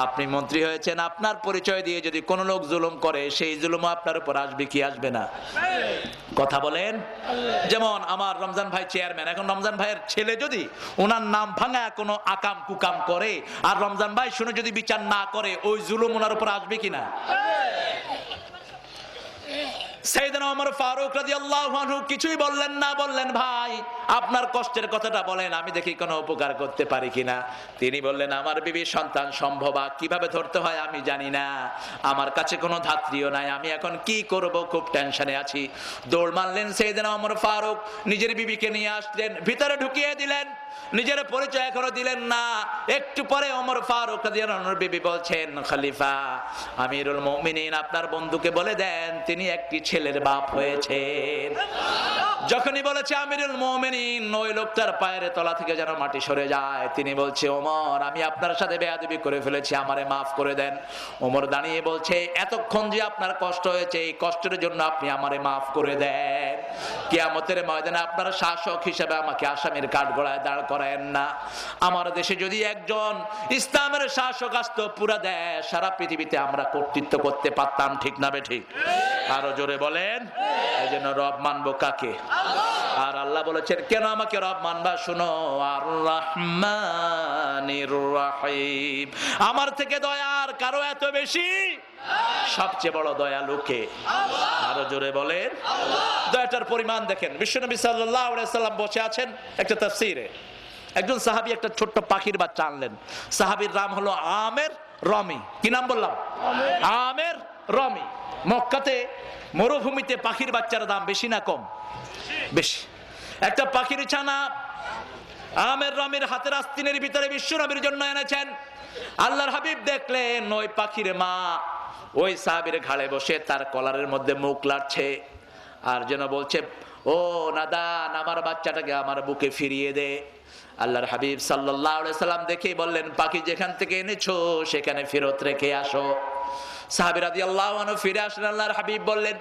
আপনি মন্ত্রী হয়েছেন, আপনার পরিচয় দিয়ে যদি কোন লোক জুলুম করে, সেই জুলুম আপনার উপর আসবে কি আসবে না? কথা বলেন। যেমন আমার রমজান ভাই চেয়ারম্যান, এখন রমজান ভাইয়ের ছেলে যদি ওনার নাম ভাঙা কোনো আকাম কুকাম করে আর রমজান ভাই শুনে যদি বিচার না করে, ওই জুলুম ওনার উপর আসবে কিনা? সাইয়েদনা ওমর ফারুক রাদিয়াল্লাহু আনহু কিছুই বললেন না, বললেন, ভাই আপনার কষ্টের কথাটা বলেন, আমি দেখি কোনো উপকার করতে পারি কিনা। তিনি বললেন, আমার বিবির সন্তান সম্ভবা কিভাবে ধরতে হয় আমি জানি না, আমার কাছে কোনো ধাত্রীও নাই, আমি এখন কি করব, খুব টেনশনে আছি। দৌড় মারলেন সাইয়েদনা ওমর ফারুক, নিজের বিবিকে নিয়ে আসলেন, ভিতরে ঢুকিয়ে দিলেন, নিজের পরিচয় এখনো দিলেন না। একটু পরে ওমর ফারুক রাদিয়াল্লাহু আনহুর বিবি বলছেন, খলিফা আমিরুল মুমিনিন, আপনার বন্ধুকে বলে দেন তিনি একটি ছেলের বাপ হয়েছেন। যখনই বলেছে আমিরুল মুমিনিন, ওই লোকটার পায়ের তলা থেকে যেন মাটি সরে যায়। তিনি বলছে, ওমর আমি আপনার সাথে বেয়াদবি করে ফেলেছি, আমারে মাফ করে দেন। ওমর দাঁড়িয়ে বলছে, এতক্ষণ যে আপনার কষ্ট হয়েছে, এই কষ্টের জন্য আপনি আমারে মাফ করে দেন। কিয়ামতের ময়দানে আপনার শাসক হিসেবে আমাকে আসামির কাঠগড়ায় দাঁড় করায়েন না। আমার দেশে যদি একজন ইসলামের শাসক আসতো, পুরা দেশ সারা পৃথিবীতে আমরা কর্তৃত্ব করতে পারতাম, ঠিক না বেঠিক? আরো জোরে বলেন। এই জন্য রব মানবো কাকে? আর আল্লাহ বলেছেন, কেন আমাকে রব মানবা? শুনো, আর রহমানির রহিম, আমার থেকে দয়ার কারো এত বেশি? সবচেয়ে বড় দয়ালুকে? আরো জোরে বলেন। দয়াটার পরিমাণ দেখেন। বিশ্বনবী সাল্লাল্লাহু আলাইহি সাল্লাম বসে আছেন একটা তাফসীরে, একজন সাহাবী একটা ছোট্ট পাখির বাচ্চা আনলেন। সাহাবীর নাম হলো আমের রমি। কি নাম বললাম? আমের রমি। মক্কাতে মরুভূমিতে পাখির বাচ্চার দাম বেশি না কম? বেশি। একটা পাখির ছানা আমের রমির হাতের আস্তিনের ভিতরে বিশ্বনবীর জন্য এনেছেন। আল্লাহর হাবিব দেখলেন ওই পাখির মা ওই সাহাবীর ঘাড়ে বসে তার কলারের মধ্যে মুখ লাড়ছে আর যেন বলছে, ও নাদান, আমার বাচ্চাটাকে আমার বুকে ফিরিয়ে দে। আল্লাহর হাবিব সাল্লাল্লাহু আলাইহি সাল্লাম দেখেই বললেন, পাখি যেখান থেকে এনেছো সেখানে ফেরত রেখে আসো। সাহাবী রাদিয়াল্লাহু আনহু ফিরে আসলেন। আল্লাহর হাবিব বললেন,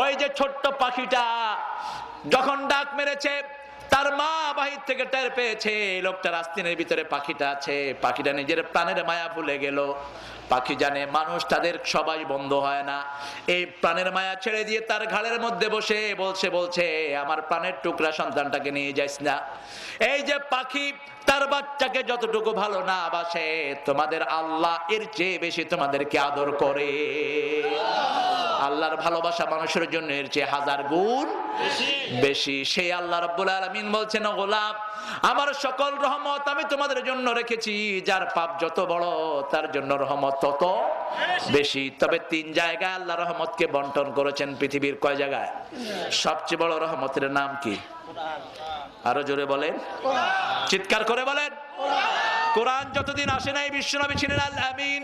ওই যে ছোট্ট পাখিটা যখন ডাক মেরেছে, তার মা বাহির থেকে টের পেয়েছে লোকটার আস্তিনের ভিতরে পাখিটা আছে। পাখিটা নিজের প্রাণের মায়া ভুলে গেল। পাখি জানে মানুষ তাদের সবাই বন্ধ হয় না। এই প্রাণের মায়া ছেড়ে দিয়ে তার ঘাড়ের মধ্যে বসে বলছে, আমার প্রাণের টুকরা সন্তানটাকে নিয়ে যাইস না। এই যে পাখি তার বাচ্চাকে যতটুকু ভালো না বাসে, তোমাদের আল্লাহ এর চেয়ে বেশি তোমাদেরকে আদর করে। আল্লাহর ভালোবাসা মানুষের জন্য এর চেয়ে 1000 গুণ বেশি। সেই আল্লাহ রাব্বুল আলামিন বলছেন, গোলাম আমার সকল রহমত আমি তোমাদের জন্য রেখেছি, যার পাপ যত বড় তার জন্য রহমত তত বেশি। তবে 3 জায়গায় আল্লাহ রহমতকে বন্টন করেছেন। পৃথিবীর কয় জায়গায়? সবচেয়ে বড় রহমতের নাম কি? আরো জোরে বলেন, চিৎকার করে বলেন। কোরআন যতদিন আসে নাই বিশ্বনবী ছিলেন আল আমিন।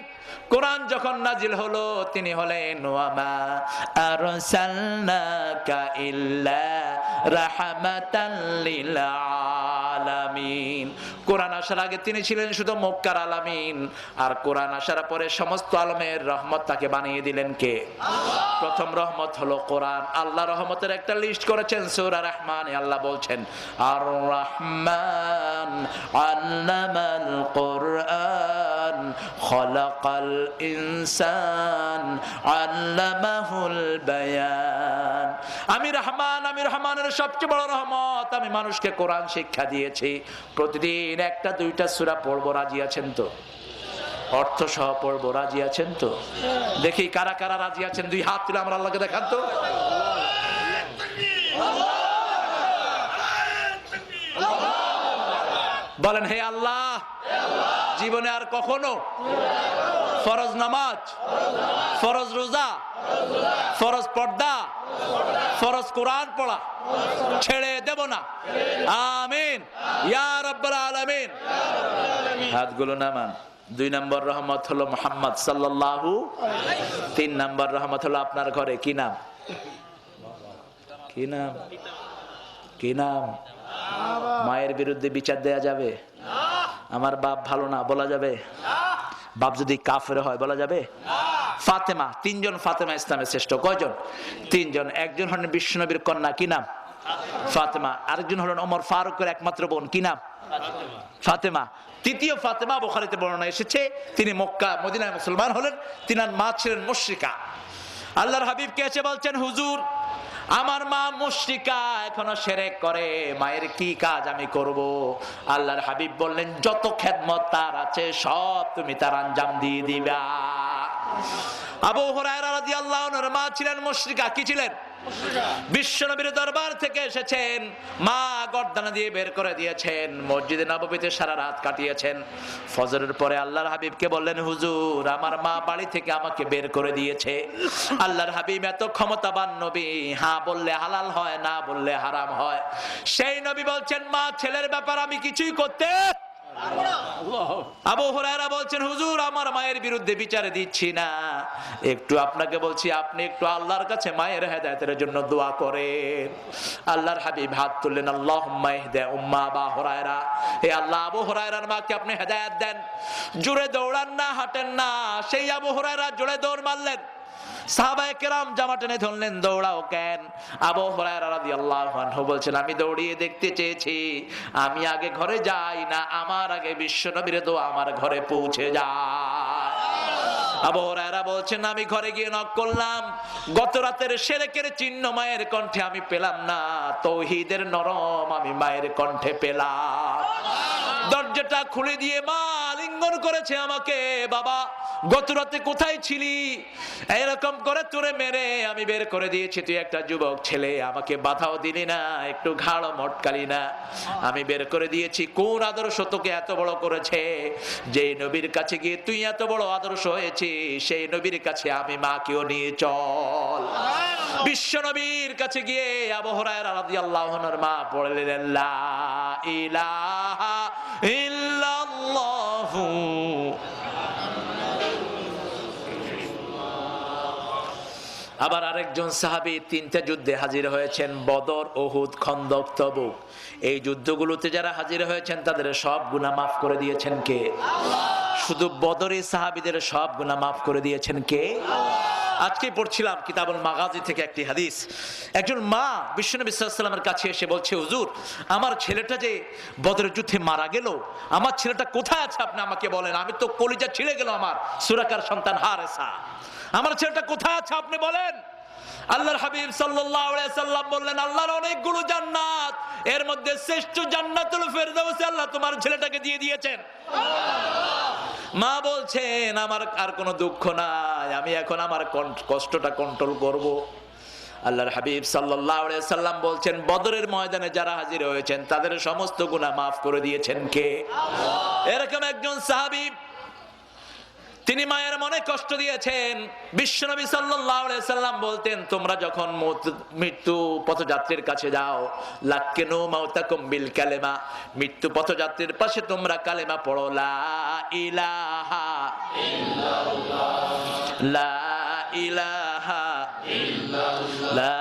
কোরআন যখন নাজিল হলো তিনি হলেন ওয়ামা আরসালনাকা ইল্লা রাহমাতাল লিল আলামিন। কোরআন আসার আগে তিনি ছিলেন শুধু মক্কার আলামিন, আর কোরআন আসার পরে সমস্ত আলমের রহমত তাকে বানিয়ে দিলেন কে? প্রথম রহমত হলো কোরআন। আল্লাহ রহমতের একটা লিস্ট করেছেন সূরা রহমানে। আল্লাহ বলছেন আর রহমান আল্লামাল কোরআন খলাকাল ইনসান আল্লামাহুল বায়ান। আমি রহমান, আমি রহমানের সবচেয়ে বড় রহমত, আমি মানুষকে কোরআন শিক্ষা দিয়েছি। প্রতিদিন একটা দুইটা সূরা পড়বো, রাজি আছেন তো? অর্থ সহ পড়বো, রাজি আছেন তো? দেখি কারা কারা রাজি আছেন, দুই হাত তুলে আমরা আল্লাহকে দেখান তো। বলেন হে আল্লাহ, জীবনে আর কখনো ফরজ নামাজ, ফরজ রোজা, ফরজ পর্দা, ফরজ কোরআন পড়া ছেড়ে দেব না। আমিন ইয়া রাব্বাল আলামিন। হাতগুলো নামান। 2 নম্বর রহমত হলো মুহাম্মদ সাল্লাল্লাহু। 3 নম্বর রহমত হলো আপনার ঘরে কি নাম? কি নাম? কি নাম? মায়ের বিরুদ্ধে বিচার দেয়া যাবে? আমার বাপ ভালো না বলা যাবে? বাপ যদি কাফের হয় বলা যাবে? ফাতেমা, 3 জন ফাতেমা ইসলামের শ্রেষ্ঠ। কয়জন? 3 জন। একজন হলেন বিশ্বনবীর কন্যা, কি নাম? ফাতেমা। আরেকজন হলেন ওমর ফারুকের একমাত্র বোন, কি নাম? ফাতেমা। তৃতীয় ফাতেমা বুখারীতে বর্ণনা এসেছে, তিনি মক্কা মদিনায় মুসলমান হলেন। তিনার মা ছিলেন মুশরিকা। আল্লাহর হাবিব কে এসে বলছেন হুজুর আমার মা মুশরিকা, এখনো শিরক করে, মায়ের কি কাজ আমি করব? আল্লাহর হাবিব বললেন যত খেদমত তার আছে সব তুমি তার আঞ্জাম দিয়ে দিবা। আবু হুরায়রা রাদিয়াল্লাহু আনহুর মা ছিলেন মুশরিকা। কি ছিলেন? বিশ্বনবীর দরবার থেকে এসেছেন, মা গর্দানা দিয়ে বের করে দিয়েছেন, মসজিদে নববীতে সারা রাত কাটিয়েছেন। ফজরের পরে আল্লাহর হাবিবকে বললেন হুজুর আমার মা বাড়ি থেকে আমাকে বের করে দিয়েছে। আল্লাহর হাবিব এত ক্ষমতাবান নবী, হ্যাঁ বললে হালাল হয়, না বললে হারাম হয়। সেই নবী বলছেন মা ছেলের ব্যাপার আমি কিছুই করতে। আবু হুরায়রা বলছেন হুজুর আমার মায়ের বিরুদ্ধে বিচারে দিচ্ছি না, একটু আপনাকে বলছি আপনি একটু আল্লাহর কাছে মায়ের হেদায়েতের জন্য দোয়া করেন। আল্লাহর হাবিব হাত তুললেন, আল্লাহুম্মা ইহদি উম্মা আবু হুরায়রা, হে আল্লাহ আবু হুরায়রার মাকে আপনি হেদায়েত দেন। জোরে দৌড়ান না, হাঁটেন না। সেই আবু হুরায়রা জোরে দৌড় মারলেন। সাহাবায়ে কেরাম জামা টেনে ধরলেন, দৌড়াও কেন? আবু হুরায়রা রাদিয়াল্লাহু আনহু বলছেন আমি দৌড়িয়ে দেখতে চেয়েছি, আমি আগে ঘরে যাই না, আমার আগে বিশ্বনবীর দোয়া আমার ঘরে পৌঁছে যায়। আবু হুরায়রা বলছেন আমি ঘরে গিয়ে নক করলাম, গত রাতের শিরকের চিহ্ন মায়ের কণ্ঠে আমি পেলাম না, তাওহীদের নরম আমি মায়ের কণ্ঠে পেলাম। দরজাটা খুলে দিয়ে মা আলিঙ্গন করেছে আমাকে, বাবা গত রাতে কোথায় ছিলি? এরকম করে তোরে মেরে আমি বের করে দিয়েছি, তুই একটা যুবক ছেলে, আমাকে বাধাও দিলি না, একটু ঘাড়ও মটকালি না, আমি বের করে দিয়েছি। কোন আদর্শ তোকে এত বড় করেছে? যে নবীর কাছে গিয়ে তুই এত বড় আদর্শ হয়েছিস, সেই নবীর কাছে আমি মাকেও নিয়ে চল। বিশ্ব নবীর কাছে গিয়ে আবু হুরায়রা রাদিয়াল্লাহু আনহুর মা পড়লেন লা ইলাহা ইল্লাল্লাহু। আবার আরেকজন সাহাবী 3টা যুদ্ধে হাজির হয়েছেন, বদর, উহুদ, খন্দক, তবুক। এই যুদ্ধগুলোতে যারা হাজির হয়েছেন তাদের সব গুনাহ মাফ করে দিয়েছেন কে? শুধু বদরের সাহাবীদের সব গুনাহ মাফ করে দিয়েছেন কে? আজকে পড়ছিলাম কিতাবুল মাগাজি থেকে একটি হাদিস। একজন মা বিশ্বনবী সাল্লাল্লাহু আলাইহি ওয়াসাল্লামের কাছে এসে বলছে হুজুর আমার ছেলেটা যে বদরের যুদ্ধে মারা গেল, আমার ছেলেটা কোথায় আছে আপনি আমাকে বলেন, আমি তো কলিজা ছিঁড়ে গেল আমার, সুরাকার সন্তান হারেসা, আমার ছেলেটা কোথায় আছে আপনি বলেন। আল্লাহর হাবিব সাল্লাল্লাহু আলাইহি ওয়াসাল্লাম বললেন আল্লাহর অনেকগুলো জান্নাত, এর মধ্যে শ্রেষ্ঠ জান্নাতুল ফেরদাউসে আল্লাহ তোমার ছেলেটাকে দিয়ে দিয়েছেন। মা বলছেন আমার আর কোনো দুঃখ নাই, আমি এখন আমার কষ্টটা কন্ট্রোল করব। আল্লাহর হাবিব সাল্লাল্লাহু আলাইহি ওয়াসাল্লাম বলছেন বদরের ময়দানে যারা হাজির হয়েছেন তাদের সমস্ত গুনাহ মাফ করে দিয়েছেন কে? এরকম একজন সাহাবী, তিনি মায়ের মনে কষ্ট দিয়েছেন। বিশ্বনবী সাল্লাল্লাহু আলাইহি ওয়াসাল্লাম বলতেন তোমরা যখন মৃত্যু পথযাত্রীর কাছে যাও, লাক্কিনু মাউতাকুম বিল কালেমা, মৃত্যু পথযাত্রীর পাশে তোমরা কালেমা পড়ো, লা ইলাহা ইল্লাল্লাহ, লা ইলাহা ইল্লাল্লাহ, লা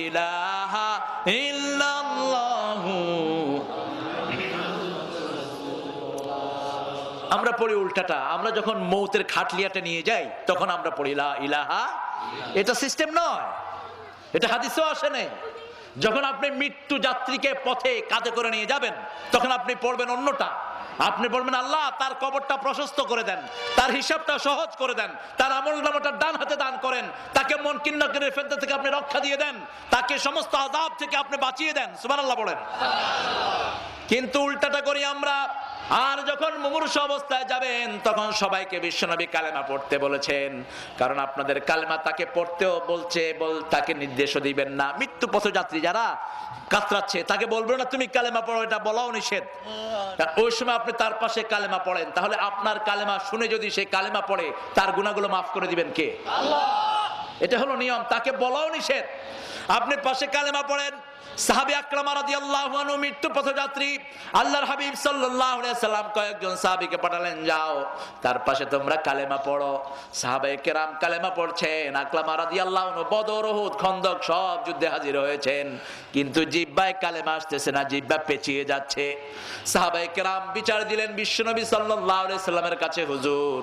ইলাহা ইল্লাল্লাহ। পড়ি উল্টাটা, আমরা যখন মৌতের খাটলিয়াটা নিয়ে যাই তখন আমরা পড়ি লা ইলাহা। এটা সিস্টেম নয়, এটা হাদিসেও আসে নাই। যখন আপনি মৃত্যু যাত্রীকে পথে কাঁধে করে নিয়ে যাবেন তখন আপনি পড়বেন অন্যটা। আপনি বলবেন আল্লাহ তার কবরটা প্রশস্ত করে দেন, তার হিসাবটা সহজ করে দেন, তার আমলনামাটা ডান হাতে দান করেন, তাকে মুনকির নাকিরের ফিতনা থেকে আপনি রক্ষা দিয়ে দেন, তাকে সমস্ত আযাব থেকে আপনি বাঁচিয়ে দেন। সুবহানাল্লাহ বলেন। কিন্তু উল্টাটা করি আমরা। আর যখন মুমূর্ষু অবস্থায় যাবেন তখন সবাইকে বিশ্বনবী কালেমা পড়তে বলেছেন, কারণ আপনাদের কালেমা তাকে পড়তেও বলছে, তাকে নির্দেশও দিবেন না। মৃত্যু পথযাত্রী যারা কাতরাচ্ছে তাকে বলবেন না তুমি কালেমা পড়ো, এটা বলাও নিষেধ। ওই সময় আপনি তার পাশে কালেমা পড়েন, তাহলে আপনার কালেমা শুনে যদি সে কালেমা পড়ে তার গুনাহগুলো মাফ করে দিবেন কে? আল্লাহ। এটা হলো নিয়ম, তাকে বলাও নিষেধ। আপনি পাশে কালেমা পড়েন। সাহাবী আকরাম রাদিয়াল্লাহু আনহু মৃত্যু পথযাত্রী, আল্লাহর হাবিব সাল্লাল্লাহু আলাইহি সাল্লাম কয়েকজন সাহাবীকে পাঠালেন, যাও তার পাশে তোমরা কালেমা পড়ো। সাহাবায়ে কেরাম কালেমা পড়ছেন। আকরাম রাদিয়াল্লাহু আনহু বদর, উহুদ, খন্দক সব যুদ্ধে হাজির হয়েছেন, কিন্তু জিহ্বায় কালেমা আসতেছে না, জিহ্বা পেঁচিয়ে যাচ্ছে। সাহাবায়ে কেরাম বিচার দিলেন বিশ্বনবী সাল্লাল্লাহু আলাইহি সাল্লামের কাছে, হুজুর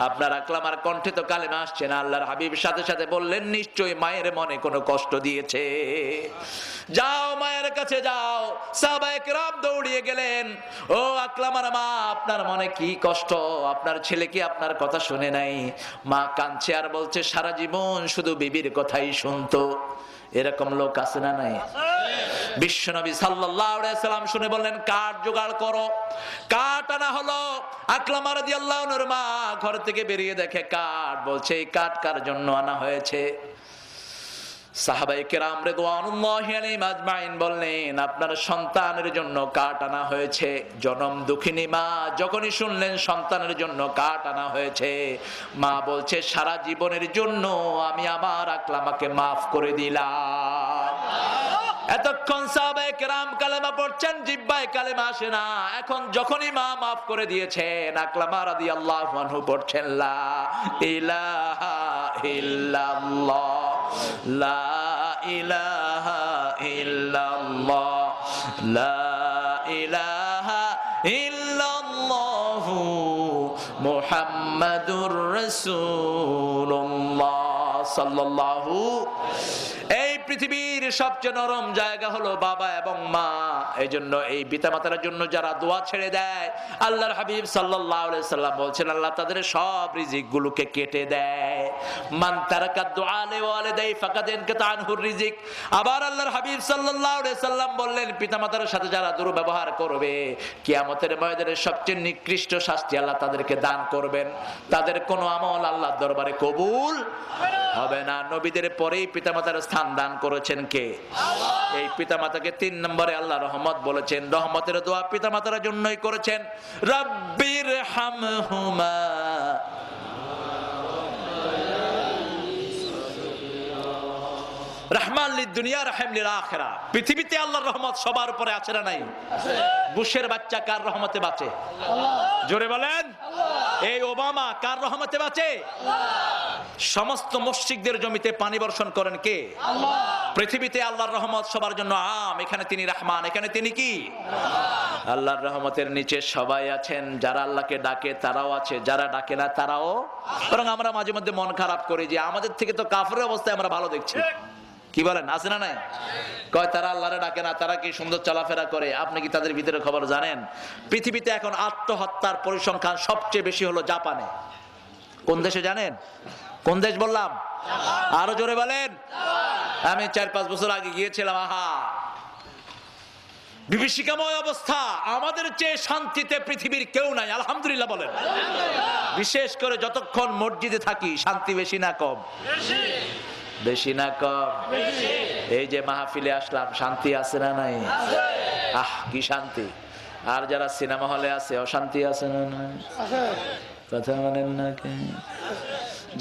আপনার আকরামার কণ্ঠে তো কালেমা আসছে না। আল্লাহর হাবিব সাথে সাথে বললেন, নিশ্চয়ই মায়ের মনে কোনো কষ্ট দিয়েছে, যাও মায়ের কাছে যাও। সাহাবায়ে কেরাম দৌড়িয়ে গেলেন, ও আকরামার মা আপনার মনে কি কষ্ট, আপনার ছেলে কি আপনার কথা শুনে নাই? মা কাঁদছে আর বলছে সারা জীবন শুধু বিবির কথাই শুনতো। এরকম লোক আছে না নাই? বিশ্বনবী সাল্লাল্লাহু আলাইহি সাল্লাম শুনে বললেন, কাঠ জোগাড় করো। কাঠ আনা হলো। আকরামা রাদিয়াল্লাহু আনহুর মা ঘর থেকে বেরিয়ে দেখে কাঠ, বলছে এই কাঠ কার জন্য আনা হয়েছে? সাহাবায়ে কেরাম রিদওয়ানুল্লাহি আলাইহিম আজমাইন বললেন, আপনার সন্তানের জন্য কাঠ আনা হয়েছে। জনম দুঃখিনী মা যখনই শুনলেন সন্তানের জন্য কাঠ আনা হয়েছে, মা বলছে সারা জীবনের জন্য আমি আমার আকরামাকে মাফ করে দিলাম। এতক্ষণ সাহাবায়ে কেরাম কালেমা পড়ছেন, জিহ্বায় কালেমা আসে না। এখন যখনই মা মাফ করে দিয়েছেন, আকরামা রাদিয়াল্লাহু আনহু পড়ছেন লা ইলাহা ইল্লাল্লাহ, লা ইলাহা ইল্লাল্লাহ, লা ইলাহা ইল্লাল্লাহু মুহাম্মাদুর রাসূলুল্লাহ সাল্লাল্লাহু। এই পৃথিবীর সবচেয়ে নরম জায়গা হলো বাবা এবং মা। এই জন্য এই পিতামাতার জন্য যারা দোয়া ছেড়ে দেয়, আল্লাহর হাবিব সাল্লাল্লাহু আলাইহি সাল্লাম বলছেন আল্লাহ তাদের সব রিজিক গুলোকে কেটে দেয়। মান তারাকা দুআ লিওয়ালিদাই ফাকাদ ইনকাতা আনহুর রিজিক। আবার আল্লাহর হাবিব সাল্লাল্লাহু আলাইহি সাল্লাম বললেন, পিতামাতার সাথে যারা দুর্ব্যবহার করবে, কিয়ামতের ময়দানে সবচেয়ে নিকৃষ্ট শাস্তি আল্লাহ তাদেরকে দান করবেন। তাদের কোনো আমল আল্লাহর দরবারে কবুল হবে না। নবীদের পরেই পিতামাতার স্থান দান করেছেন কে? আল্লাহ। এই পিতামাতাকে 3 নম্বরে আল্লাহ রহমত বলেছেন। রহমতের দোয়া পিতামাতার জন্যই করেছেন। রাব্বির হামহুমা, রহমান লিদ দুনিয়া রহিম লিল আখিরা। পৃথিবীতে আল্লাহর রহমত সবার উপরে আছে না নাই? আছে। বুশের বাচ্চা কার রহমতে বাঁচে? আল্লাহ। জোরে বলেন আল্লাহ। এই ওবামা কার রহমতে বাঁচে? আল্লাহ। সমস্ত মসজিদদের জমিতে পানি বর্ষণ করেন কে? আল্লাহ। পৃথিবীতে আল্লাহর রহমত সবার জন্য আম। এখানে তিনি রহমান, এখানে তিনি কি? আল্লাহ। আল্লাহর রহমতের নিচে সবাই আছেন। যারা আল্লাহকে ডাকে তারাও আছে, যারা ডাকে না তারাও। বরং আমরা মাঝে মধ্যে মন খারাপ করি যে আমাদের থেকে তো কাফেরের অবস্থায় আমরা ভালো দেখছি। কি বলেন, আছে না নাই? কয় তারা আল্লাহরে ডাকে না, তারা কি সুন্দর চলাফেরা করে। আপনি কি তাদের ভিতরে খবর জানেন? পৃথিবীতে এখন আত্মহত্যার পরিসংখ্যান সবচেয়ে বেশি হলো জাপানে। কোন দেশে জানেন? কোন দেশ বললাম? আরো জোরে বলেন। আমি 4-5 বছর আগে গিয়েছিলাম। আহা, বিভীষিকাময় অবস্থা। আমাদের চেয়ে শান্তিতে পৃথিবীর কেউ নাই, আলহামদুলিল্লাহ বলেন। বিশেষ করে যতক্ষণ মসজিদে থাকি, শান্তি বেশি না কম? বেশি না কম? এই যে মাহফিলে আসলাম, শান্তি আছে না নাই? আহ কি শান্তি। আর যারা সিনেমা হলে আছে, অশান্তি আছে না নাই? কথা বলেন না কে?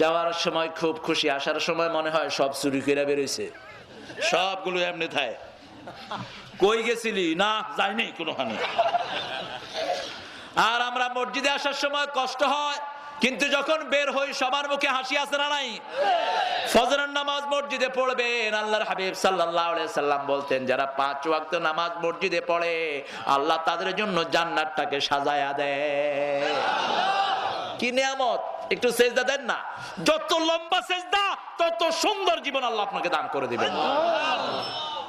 যাওয়ার সময় খুব খুশি, আসার সময় মনে হয় সব চুরি করে বেরোইছে, সবগুলো এমনি থাকে। কই গেছিলি? না যাইনি কোনোখানে। আর আমরা মসজিদে আসার সময় কষ্ট হয়, কিন্তু যখন বের হই সবার মুখে হাসি আছে না নাই? ফজরের নামাজ মসজিদে পড়বেন। আল্লাহর হাবিব সাল্লাল্লাহু আলাইহি সাল্লাম বলতেন, যারা 5 ওয়াক্ত নামাজ মসজিদে পড়ে আল্লাহ তাদের জন্য জান্নাতটাকে সাজায়া দেয়। কি নিয়ামত, একটু সেজদা দেন না। যত লম্বা সেজদা তত সুন্দর জীবন আল্লাহ আপনাকে দান করে দিবেন।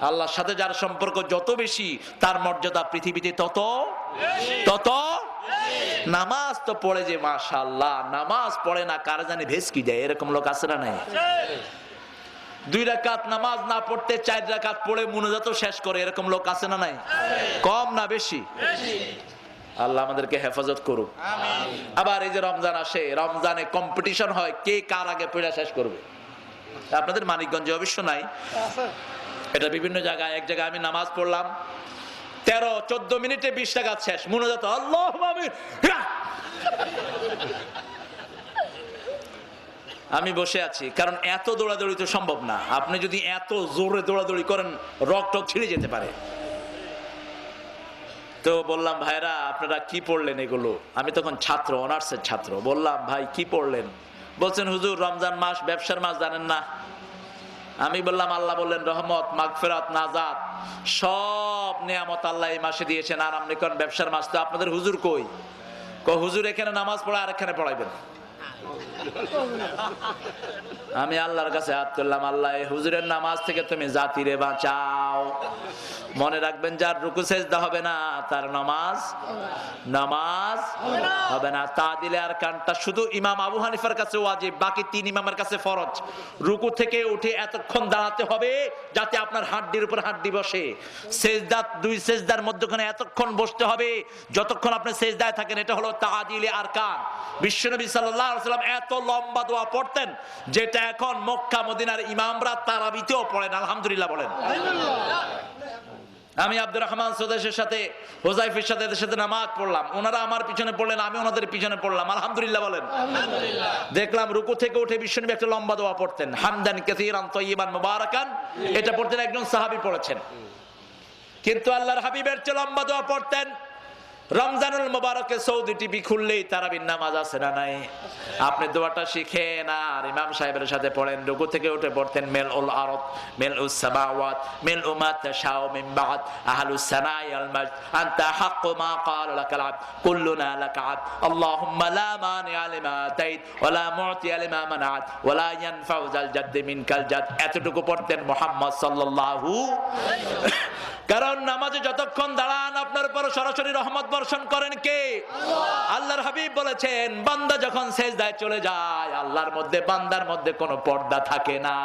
আল্লাহর সাথে যার সম্পর্ক যত বেশি, তার মর্যাদা পৃথিবীতে তত তত। নামাজ তো পড়ে যে মাশাআল্লাহ, নামাজ পড়ে না কার জানি ভেসকি দেয়, এরকম লোক আছে না নাই? 2 রাকাত নামাজ না পড়তে 4 রাকাত পড়ে মুনাজাত শেষ করে, এরকম লোক আছে না নাই? কম না বেশি? আল্লাহ আমাদেরকে হেফাজত করুক। আবার এই যে রমজান আসে, রমজানে কম্পিটিশন হয় কে কার আগে পড়া শেষ করবে। আপনাদের মানিকগঞ্জে অবশ্য নাই, এটা বিভিন্ন জায়গায়। এক জায়গায় আমি নামাজ পড়লাম, 13-14 মিনিটে 20 রাকাত শেষ, মুনাজাত আল্লাহুম্মা আমিন। আমি বসে আছি, কারণ এত দৌড়াদৌড়ি তো সম্ভব না। আপনি যদি এত জোরে দৌড়াদৌড়ি করেন রক্ত ছিঁড়ে যেতে পারে। তো বললাম ভাইরা আপনারা কি পড়লেন এগুলো? আমি তখন ছাত্র, অনার্সের ছাত্র। বললাম ভাই কি পড়লেন? বলছেন হুজুর রমজান মাস ব্যবসার মাস, জানেন না? আমি বললাম আল্লাহ বললেন রহমত, মাগফিরাত, নাজাত সব নিয়ামত আল্লাহ এই মাসে দিয়েছেন, আর আপনি কোন ব্যবসার মাস? তো আপনাদের হুজুর কই? হুজুর এখানে নামাজ পড়া আর এখানে পড়াইবেন। আমি আল্লাহর কাছে হাত তুললাম, আল্লাহ এই হুজুরের নামাজ থেকে তুমি জাতিরে বাঁচাও। মনে রাখবেন যার রুকু সেজদা হবে না তার নামাজ হবে না। তা দিলে আর কানটা শুধু ইমাম আবু হানিফার কাছে ওয়াজিব, বাকি 3 ইমামের কাছে ফরজ। রুকু থেকে উঠে এতক্ষণ দাঁড়াতে হবে যাতে আপনার হাড্ডির উপর হাড্ডি বসে। সেজদা 2 সেজদার মধ্যখানে এতক্ষণ বসতে হবে যতক্ষণ আপনি সেজদায় থাকেন। এটা হলো তাআদিলে আরকান। বিশ্বনবী সাল্লাল্লাহু আলাইহি ওয়াসাল্লাম এত লম্বা দোয়া পড়তেন যেটা এখন মক্কা মদিনার ইমামরা তারাবিতেও পড়েন। আলহামদুলিল্লাহ বলেন। আমি আব্দুর রহমান সুদেশের সাথে, হুযায়ফার সাথে এদের সাথে নামাজ পড়লাম, ওনারা আমার পিছনে পড়লেন, আমি ওনাদের পিছনে পড়লাম। আলহামদুলিল্লাহ বলেন। দেখলাম রুকু থেকে উঠে বিশ্বনবী একটা লম্বা দোয়া পড়তেন, হামদান কাসীরান তাইয়িবান মুবারাকান। এটা পড়তেন, একজন সাহাবী পড়েছেন। কিন্তু আল্লাহর হাবিবের চেয়ে লম্বা দোয়া পড়তেন। রমজানুল মুবারকে সৌদি টিভি খুললেই তারাবির নামাজ আছে না নাই? আপনি দোয়াটা শিখেন আর ইমাম সাহেবের সাথে পড়েন। রুকু থেকে উঠে পড়তেন মিলউল আরদ মিলউস সামাওয়াত মিলউ মা তাশাউ মিন বাদ আহলুস সানাই আল মাজদ আনতা হাক্কু মা ক্বাল লাকাল আবদ কুল্লুনা লাকা আবদ আল্লাহুম্মা লা মানিআ লিমা আতাইত ওয়া লা মু'তিয়া লিমা মানাত ওয়া লা ইয়ানফাউ যাল জাদ্দি মিনকাল জাদ। এতটুকু পড়তেন মুহাম্মদ সাল্লাল্লাহু। কারণ নামাজে যতক্ষণ দাঁড়ান আপনার উপর সরাসরি রহমত বর্ষণ করেন কে? আল্লাহর হাবিব বলেছেন বান্দা যখন সেজদায় চলে যায় আল্লাহর মধ্যে, বান্দার মধ্যে কোনো পর্দা থাকে না।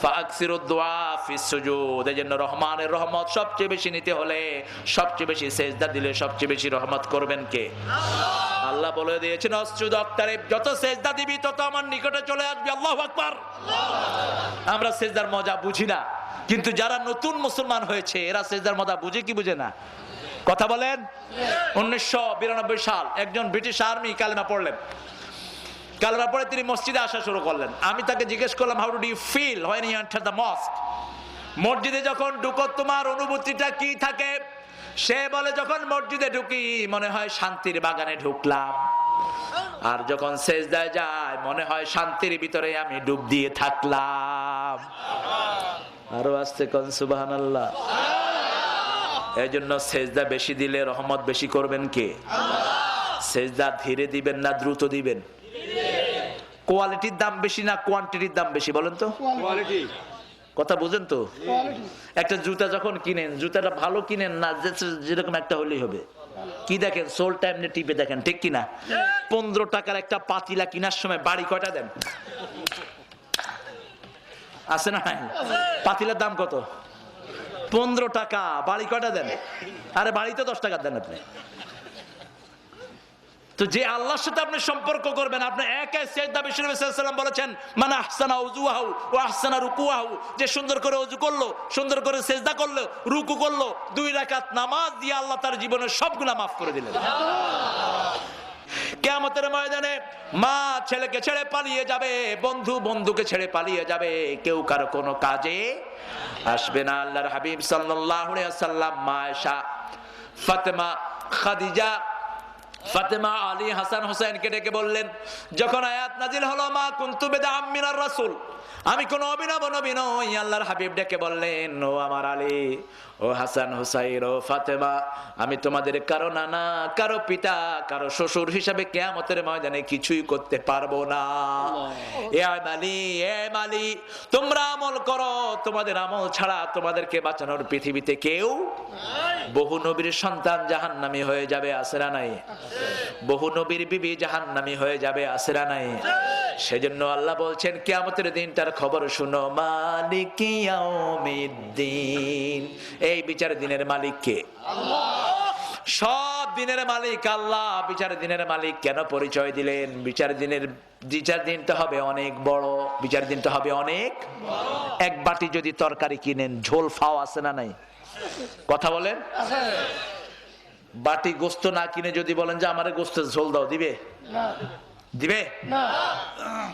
ফাকসিরুদ দুআ ফিস সুজুদ। এজন্য রহমানের রহমত সবচেয়ে বেশি নিতে হলে সবচেয়ে বেশি সেজদা দিলে সবচেয়ে বেশি রহমত করবেন কে? আল্লাহ বলে দিয়েছেন আসজুদ আক্তারিব, যত সেজদা দিবি তত আমার নিকটে চলে আসবি। আল্লাহু আকবার। আমরা সেজদার মজা বুঝি না, কিন্তু যারা নতুন মুসলমান হয়েছে এরা সেজদার মজা বুঝে কি বুঝে না? কথা বলেন। 1992 সাল একজন ব্রিটিশ আর্মি কালেমা পড়লেন। কালেমা পড়ে তিনি মসজিদে আসা শুরু করলেন। আমি তাকে জিজ্ঞেস করলাম how do you feel when you enter the mosque? মসজিদে যখন ঢুকো তোমার অনুভূতিটা কি থাকে? সে বলে যখন মসজিদে ঢুকি মনে হয় শান্তির বাগানে ঢুকলাম, আর যখন সেজদায় যায় মনে হয় শান্তির ভিতরে আমি ডুব দিয়ে থাকলাম। আরো আসতে কোন সুবহানাল্লাহ। এই জন্য সেজদা বেশি দিলে রহমত বেশি করবেন কে? সেজদা ধীরে দিবেন না দ্রুত দিবেন? কোয়ালিটির দাম বেশি না কোয়ান্টিটির দাম বেশি বলেন তো? কোয়ালিটি। কথা বুঝেন তো? একটা জুতা যখন কিনেন, জুতাটা ভালো কিনেন না যেরকম একটা হলেই হবে। কি দেখেন সোল টাইম টিপে দেখেন, ঠিক কিনা? 15 টাকার একটা পাতিলা কেনার সময় বাড়ি কয়টা দেন? আছে না? পাতিলার দাম কত? 15 টাকা। বাড়ি কয়টা দেন? আরে বাড়িতে 10 টাকা দেন আপনি। তো যে আল্লাহর সাথে আপনি সম্পর্ক করবেন, আপনি একা সেজদা বিশ্বনবী সাল্লাল্লাহু আলাইহি ওয়াসাল্লাম বলেছেন মান আহসানা উযুহু ওয়া আহসানা রুকুহু, যে সুন্দর করে ওযু করলো, সুন্দর করে সেজদা করলো, রুকু করলো, 2 রাকাত নামাজ দিয়ে আল্লাহ তার জীবনের সব গুনাহ maaf করে দিলেন। কিয়ামতের ময়দানে মা ছেলেকে ছেড়ে পালিয়ে যাবে, বন্ধু বন্ধুকে ছেড়ে পালিয়ে যাবে, কেউ কারো কোনো কাজে আসবে না। আল্লাহর হাবিব সাল্লাল্লাহু আলাইহি ওয়াসাল্লাম মা আয়েশা, ফাতেমা, খাদিজা, ফাতেমা, আলী, হাসান, হুসাইনকে ডেকে বললেন যখন আয়াত নাজিল হলো মা কুনতু বিদআম মিনার রাসূল আমি কোন অভিনব নবী নই। আল্লাহর হাবিব ডেকে বললেন, ও আমার আলী, ও হাসান হুসাইন, ও ফাতেমা, আমি তোমাদের কারো নানা, কারো পিতা, কারো শ্বশুর হিসাবে কিয়ামতের ময়দানে কিছুই করতে পারবো না। এ মালি, তোমরা আমল করো, তোমাদের আমল ছাড়া তোমাদেরকে বাঁচানোর পৃথিবীতে কেউ। বহু নবীর সন্তান জাহান্নামী হয়ে যাবে, আছে না নাই? বহু নবীর বিবি জাহান্নামী হয়ে যাবে, আছে না নাই? সেজন্য আল্লাহ বলছেন কিয়ামতের দিনটার খবর শুনো, মালিক ইয়াউমিদ্দিন, এই বিচার দিনের মালিক কে? সব দিনের মালিক আল্লাহ। বিচার দিনের মালিক কেন পরিচয় দিলেন? বিচার দিনটা হবে অনেক বড়, বিচার দিনটা হবে অনেক। এক বাটি যদি তরকারি কিনেন, ঝোল ফাও আছে না নাই? কথা বলেন। বাটি গোস্ত না কিনে যদি বলেন যে আমারে গোস্তের ঝোল দাও, দিবে? দিবে না।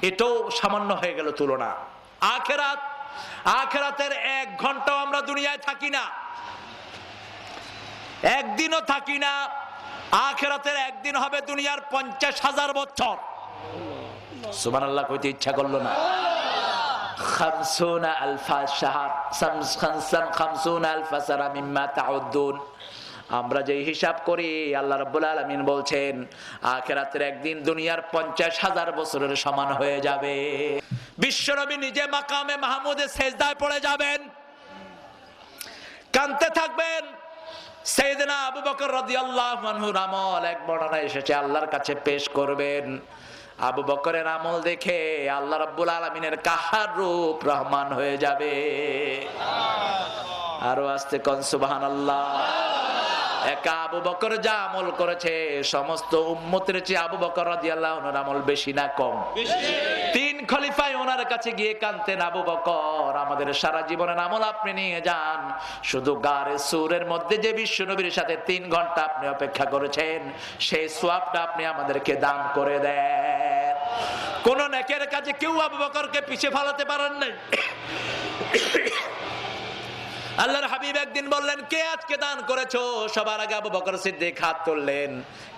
এটাও সামান্য হয়ে গেল তুলনা। আখেরাতের 1 ঘন্টাও আমরা দুনিয়ায় থাকি না, একদিনও থাকি না। আখেরাতের একদিন হবে দুনিয়ার 50,000 বছর। সুবহানাল্লাহ কইতে ইচ্ছা করলো না? 50 আলফা শাহর, 50 আলফা সারা মিম্মা তাউদ্দুন। আমরা যে হিসাব করি, আল্লাহ রাব্বুল আলামিন বলছেন আখিরাতের একদিন দুনিয়ার 50,000 বছরের সমান হয়ে যাবে। বিশ্বনবী নিজে মাকামে মাহমুদে সেজদায় পড়ে যাবেন, কাঁদতে থাকবেন। সাইয়েদনা আবু বকর রাদিয়াল্লাহু আনহুর আমল এক বর্ণনায় এসেছে আল্লাহর কাছে পেশ করবেন। আবু বকরের আমল দেখে আল্লাহ রাব্বুল আলামিনের কাহার রূপ রহমান হয়ে যাবে। আরো আস্তে কোন সুবহানাল্লাহ। একা আবু বকর যা আমল করেছে, সমস্ত উম্মতের চেয়ে আবু বকর রাদিয়াল্লাহু আনহুর আমল বেশি না কম? বেশি। 3 খলিফায় ওনার কাছে গিয়ে কাঁদতেন, আবু বকর আমাদের সারা জীবনের আমল আপনি নিয়ে যান, শুধু গারে সুরের মধ্যে যে বিশ্ব নবীর সাথে 3 ঘন্টা আপনি অপেক্ষা করেছেন, সেই সওয়াবটা আপনি আমাদেরকে দান করে দেন। কোন নেকের কাজে কেউ আবু বকরকে পিছে ফেলাতে পারেন নাই। আল্লাহর হাবিব একদিন বললেন, কে আজকে দান করেছো? সবার আগে আবু বকর সিদ্দিক হাত তুললেন।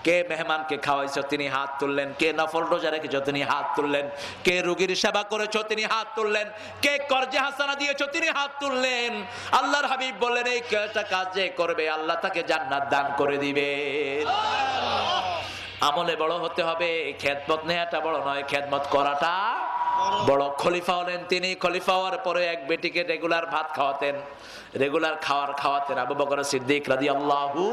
কে মেহমানকে খাওয়াইছো? তিনি হাত তুললেন। কে নফল রোজা রেখেছো? তিনি হাত তুললেন। কে রোগীর সেবা করেছো? তিনি হাত তুললেন। কে কর্জে হাসানা দিয়েছো? তিনি হাত তুললেন। আল্লাহর হাবিব বললেন, এই একটা কাজ যে করবে আল্লাহ তাকে জান্নাত দান করে দিবে। আমলে বড় হতে হবে, খেদমত নেওয়াটা বড় নয়, খেদমত করাটা বড়। খলিফা হলেন তিনি। খলিফা হওয়ার পরে এক বেটিকে রেগুলার ভাত খাওয়াতেন, রেগুলার খাওয়াতেন আবু বকর সিদ্দিক রাদিয়াল্লাহু।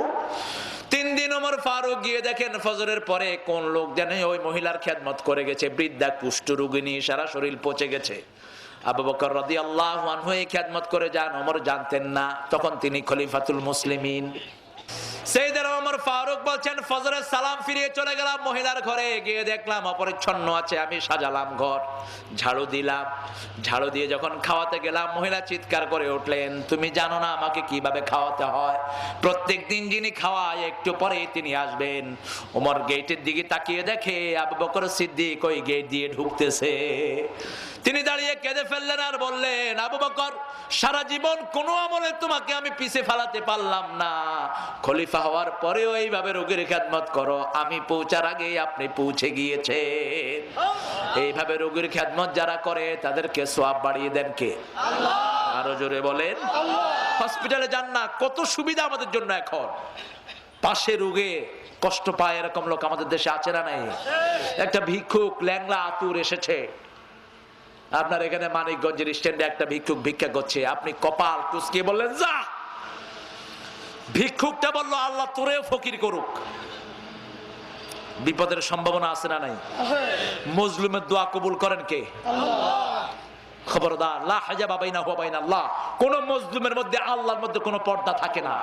3 দিন ওমর ফারুক গিয়ে দেখেন ফজরের পরে কোন লোক জানে ওই মহিলার খেদমত করে গেছে, বৃদ্ধা কুষ্ঠরোগিনী, সারা শরীর পচে গেছে। আবু বকর রাদিয়াল্লাহু আনহু এই খেদমত করে যান, ওমর জানতেন না, তখন তিনি খলিফাতুল মুসলিমিন। সাইয়েদনা ওমর ফারুক বলছেন, ফজরের সালাম ফিরিয়ে চলে গেলাম মহিলার ঘরে, গিয়ে দেখলাম অপরিচ্ছন্ন আছে। আমি সাজালাম ঘর, ঝাড়ু দিলাম। ঝাড়ু দিয়ে যখন খাওয়াতে গেলাম, মহিলা চিৎকার করে উঠলেন, তুমি জানো না আমাকে কিভাবে খাওয়াতে হয়? প্রত্যেক দিন যিনি খাওয়ায় একটু পরে তিনি আসবেন। ওমর গেটের দিকে তাকিয়ে দেখে আবু বকর সিদ্দিক ওই গেট দিয়ে ঢুকতেছে। তিনি দাঁড়িয়ে কেঁদে ফেললেন আর বললেন, আবু বকর, সারা জীবন কোনো আমলে তোমাকে আমি পিছে ফেলাতে পারলাম না, খলিফা হওয়ার পরেও এইভাবে রোগীর খেদমত করো। আমি পৌঁছার আগেই আপনি পৌঁছে গিয়েছেন। এইভাবে রোগীর খেদমত যারা করে তাদেরকে সওয়াব বাড়িয়ে দেন কে? আল্লাহ। আরো জোরে বলেন। হসপিটালে যান না, কত সুবিধা আমাদের জন্য এখন। পাশে রোগে কষ্ট পায় এরকম লোক আমাদের দেশে আছে না নাই? একটা ভিক্ষুক ল্যাংলা আতুর এসেছে আপনার এখানে মানিকগঞ্জের স্ট্যান্ডে, একটা ভিক্ষুক ভিক্ষা করছে। আপনি কপাল কুঁচকে বললেন যা। ভিক্ষুকটা বলল, আল্লাহ তোরেও ফকির করুক। বিপদের সম্ভাবনা আছে না নাই? মজলুমের দোয়া কবুল করেন কে? খবরদার, লা হাজাবা বাইনাহু ওয়া বাইনাল্লাহ। কোন মজলুমের মধ্যে আল্লাহর মধ্যে কোনো পর্দা থাকে না।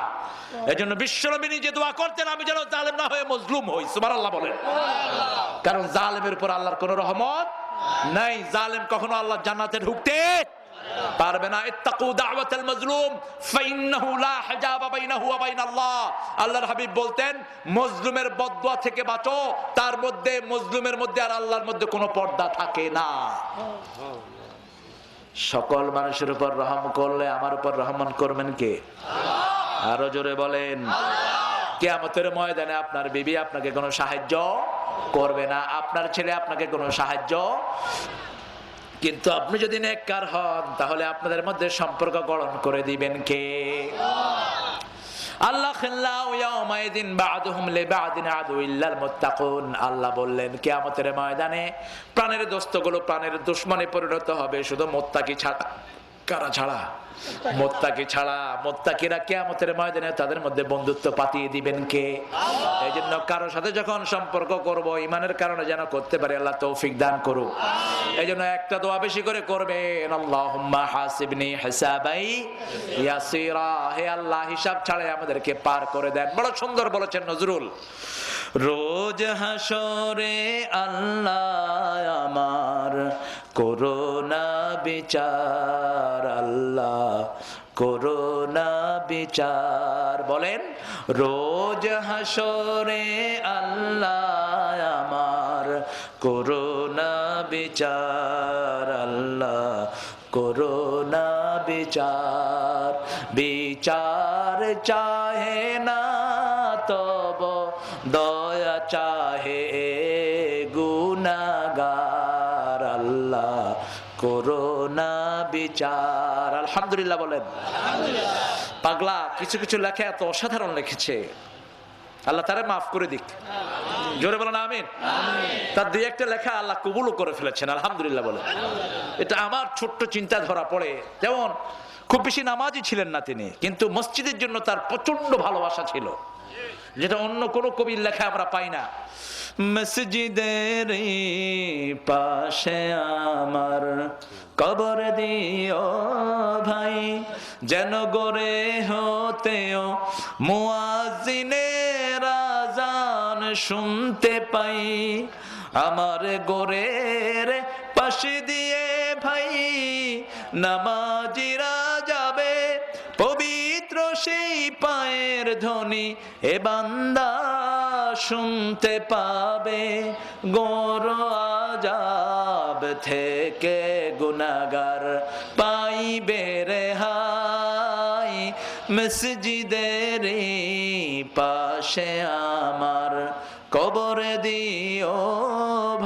এজন্য বিশ্বনবী নিজে দোয়া করতেন, আমি যেন জালেম না হয়ে মজলুম হই। সুবহানাল্লাহ বলেন। কারণ জালেমের উপর আল্লাহর কোনো রহমত নাই। জালেম কখনো আল্লাহর জান্নাতে ঢুকতে পারবে না। ইত্তাকু দাওয়াতাল মাজলুম ফাইন্নাহু লা হিজাবা বাইনাহু ওয়া বাইনাল্লাহ। আল্লাহর হাবিব বলতেন, মজলুমের বদদুয়া থেকে বাঁচো, তার মধ্যে মজলুমের মধ্যে আর আল্লাহর মধ্যে কোনো পর্দা থাকে না। সকল মানুষের উপর রহম করলে আমার উপর রহমান করবেন কে? আল্লাহ। আরো জোরে বলেন। কিয়ামতের ময়দানে আপনার বিবি আপনাকে কোনো সাহায্য করবে না, আপনার ছেলে আপনাকে কোনো সাহায্য কিন্তু আপনি যদি নেককার হন তাহলে আপনাদের মধ্যে সম্পর্ক গঠন করে দিবেন কে? আল্লাহ খিল্লাউ ইয়াউমাইদিন বা'দুহুম লিবা'দিন আদু ইল্লাল মুত্তাকুন। আল্লাহ বললেন কিয়ামতের ময়দানে প্রাণের দোস্তগুলো প্রাণের দুশমনে পরিণত হবে শুধু মুত্তাকি ছাড়া। কারা ছাড়া? মুত্তাকি ছাড়া। মুত্তাকিরা কিয়ামতের ময়দানে তাদের মধ্যে বন্ধুত্ব পাতিয়ে দিবেন কে? এই জন্য কারোর সাথে যখন সম্পর্ক করব ঈমানের কারণে যেন করতে পারি, আল্লাহ তৌফিক দান করুক। এই জন্য একটা দোয়া বেশি করে করবেন, আল্লাহুম্মা হাসিবনি হিসাবাই ইয়াসিরা। হে আল্লাহ, হিসাব ছাড়াই আমাদেরকে পার করে দেন। বড় সুন্দর বলেছেন নজরুল, রোজ হাসরে আল্লাহ আমার করোনা বিচার, আল্লাহ করোনা বিচার। বলেন, রোজ হাসরে আল্লাহ আমার করোনা বিচার, আল্লাহ করোনা বিচার। বিচার চাহে না তব দয়া চাহে গুনাহগার, আল্লাহ করোনা বিচার। আলহামদুলিল্লাহ বলেন। পাগলা কিছু কিছু লেখা এত অসাধারণ লিখেছে, আল্লাহ তারে মাফ করে দিক। জোরে বলেন আমিন। তার দুই একটা লেখা আল্লাহ কবুলও করে ফেলেছেন, আলহামদুলিল্লাহ বলেন। এটা আমার ছোট্ট চিন্তা ধরা পড়ে। যেমন খুব বেশি নামাজি ছিলেন না তিনি, কিন্তু মসজিদের জন্য তার প্রচন্ড ভালোবাসা ছিল, যেটা অন্য কোনো কবির লেখা আমরা পাই না। মসজিদের পাশে আমার কবর দিও ভাই, যেন গড়ে হতেও মুয়াজ্জিনের আযান শুনতে পাই। আমার গোরের পাশে দিয়ে ভাই নামাজিরা যাবে, পবিত্র সেই পায়ের ধ্বনি এ বান্দা শুনতে পাবে। গোর আযাব থেকে গুনাহগার পাইবে রেহাই, মসজিদের পাশে আমার কবর দিও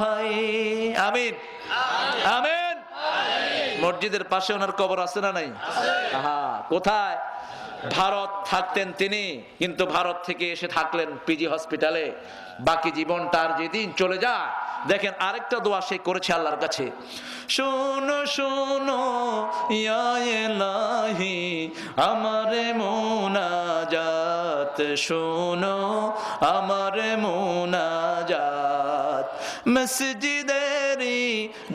ভাই। আমিন আমিন। মসজিদের পাশে ওনার কবর আছে না নাই? হ্যাঁ। কোথায়? ভারত থাকতেন তিনি, কিন্তু ভারত থেকে এসে থাকলেন পিজি হসপিটালে। বাকি জীবনটা আর যেদিন চলে যায়, দেখেন আরেকটা দোয়া সে করেছে আল্লাহর কাছে, শোনো শোনো ইয়া ইলাহি আমারে মুনাজাত, শোনো আমারে মুনাজাত। মসজিদেরি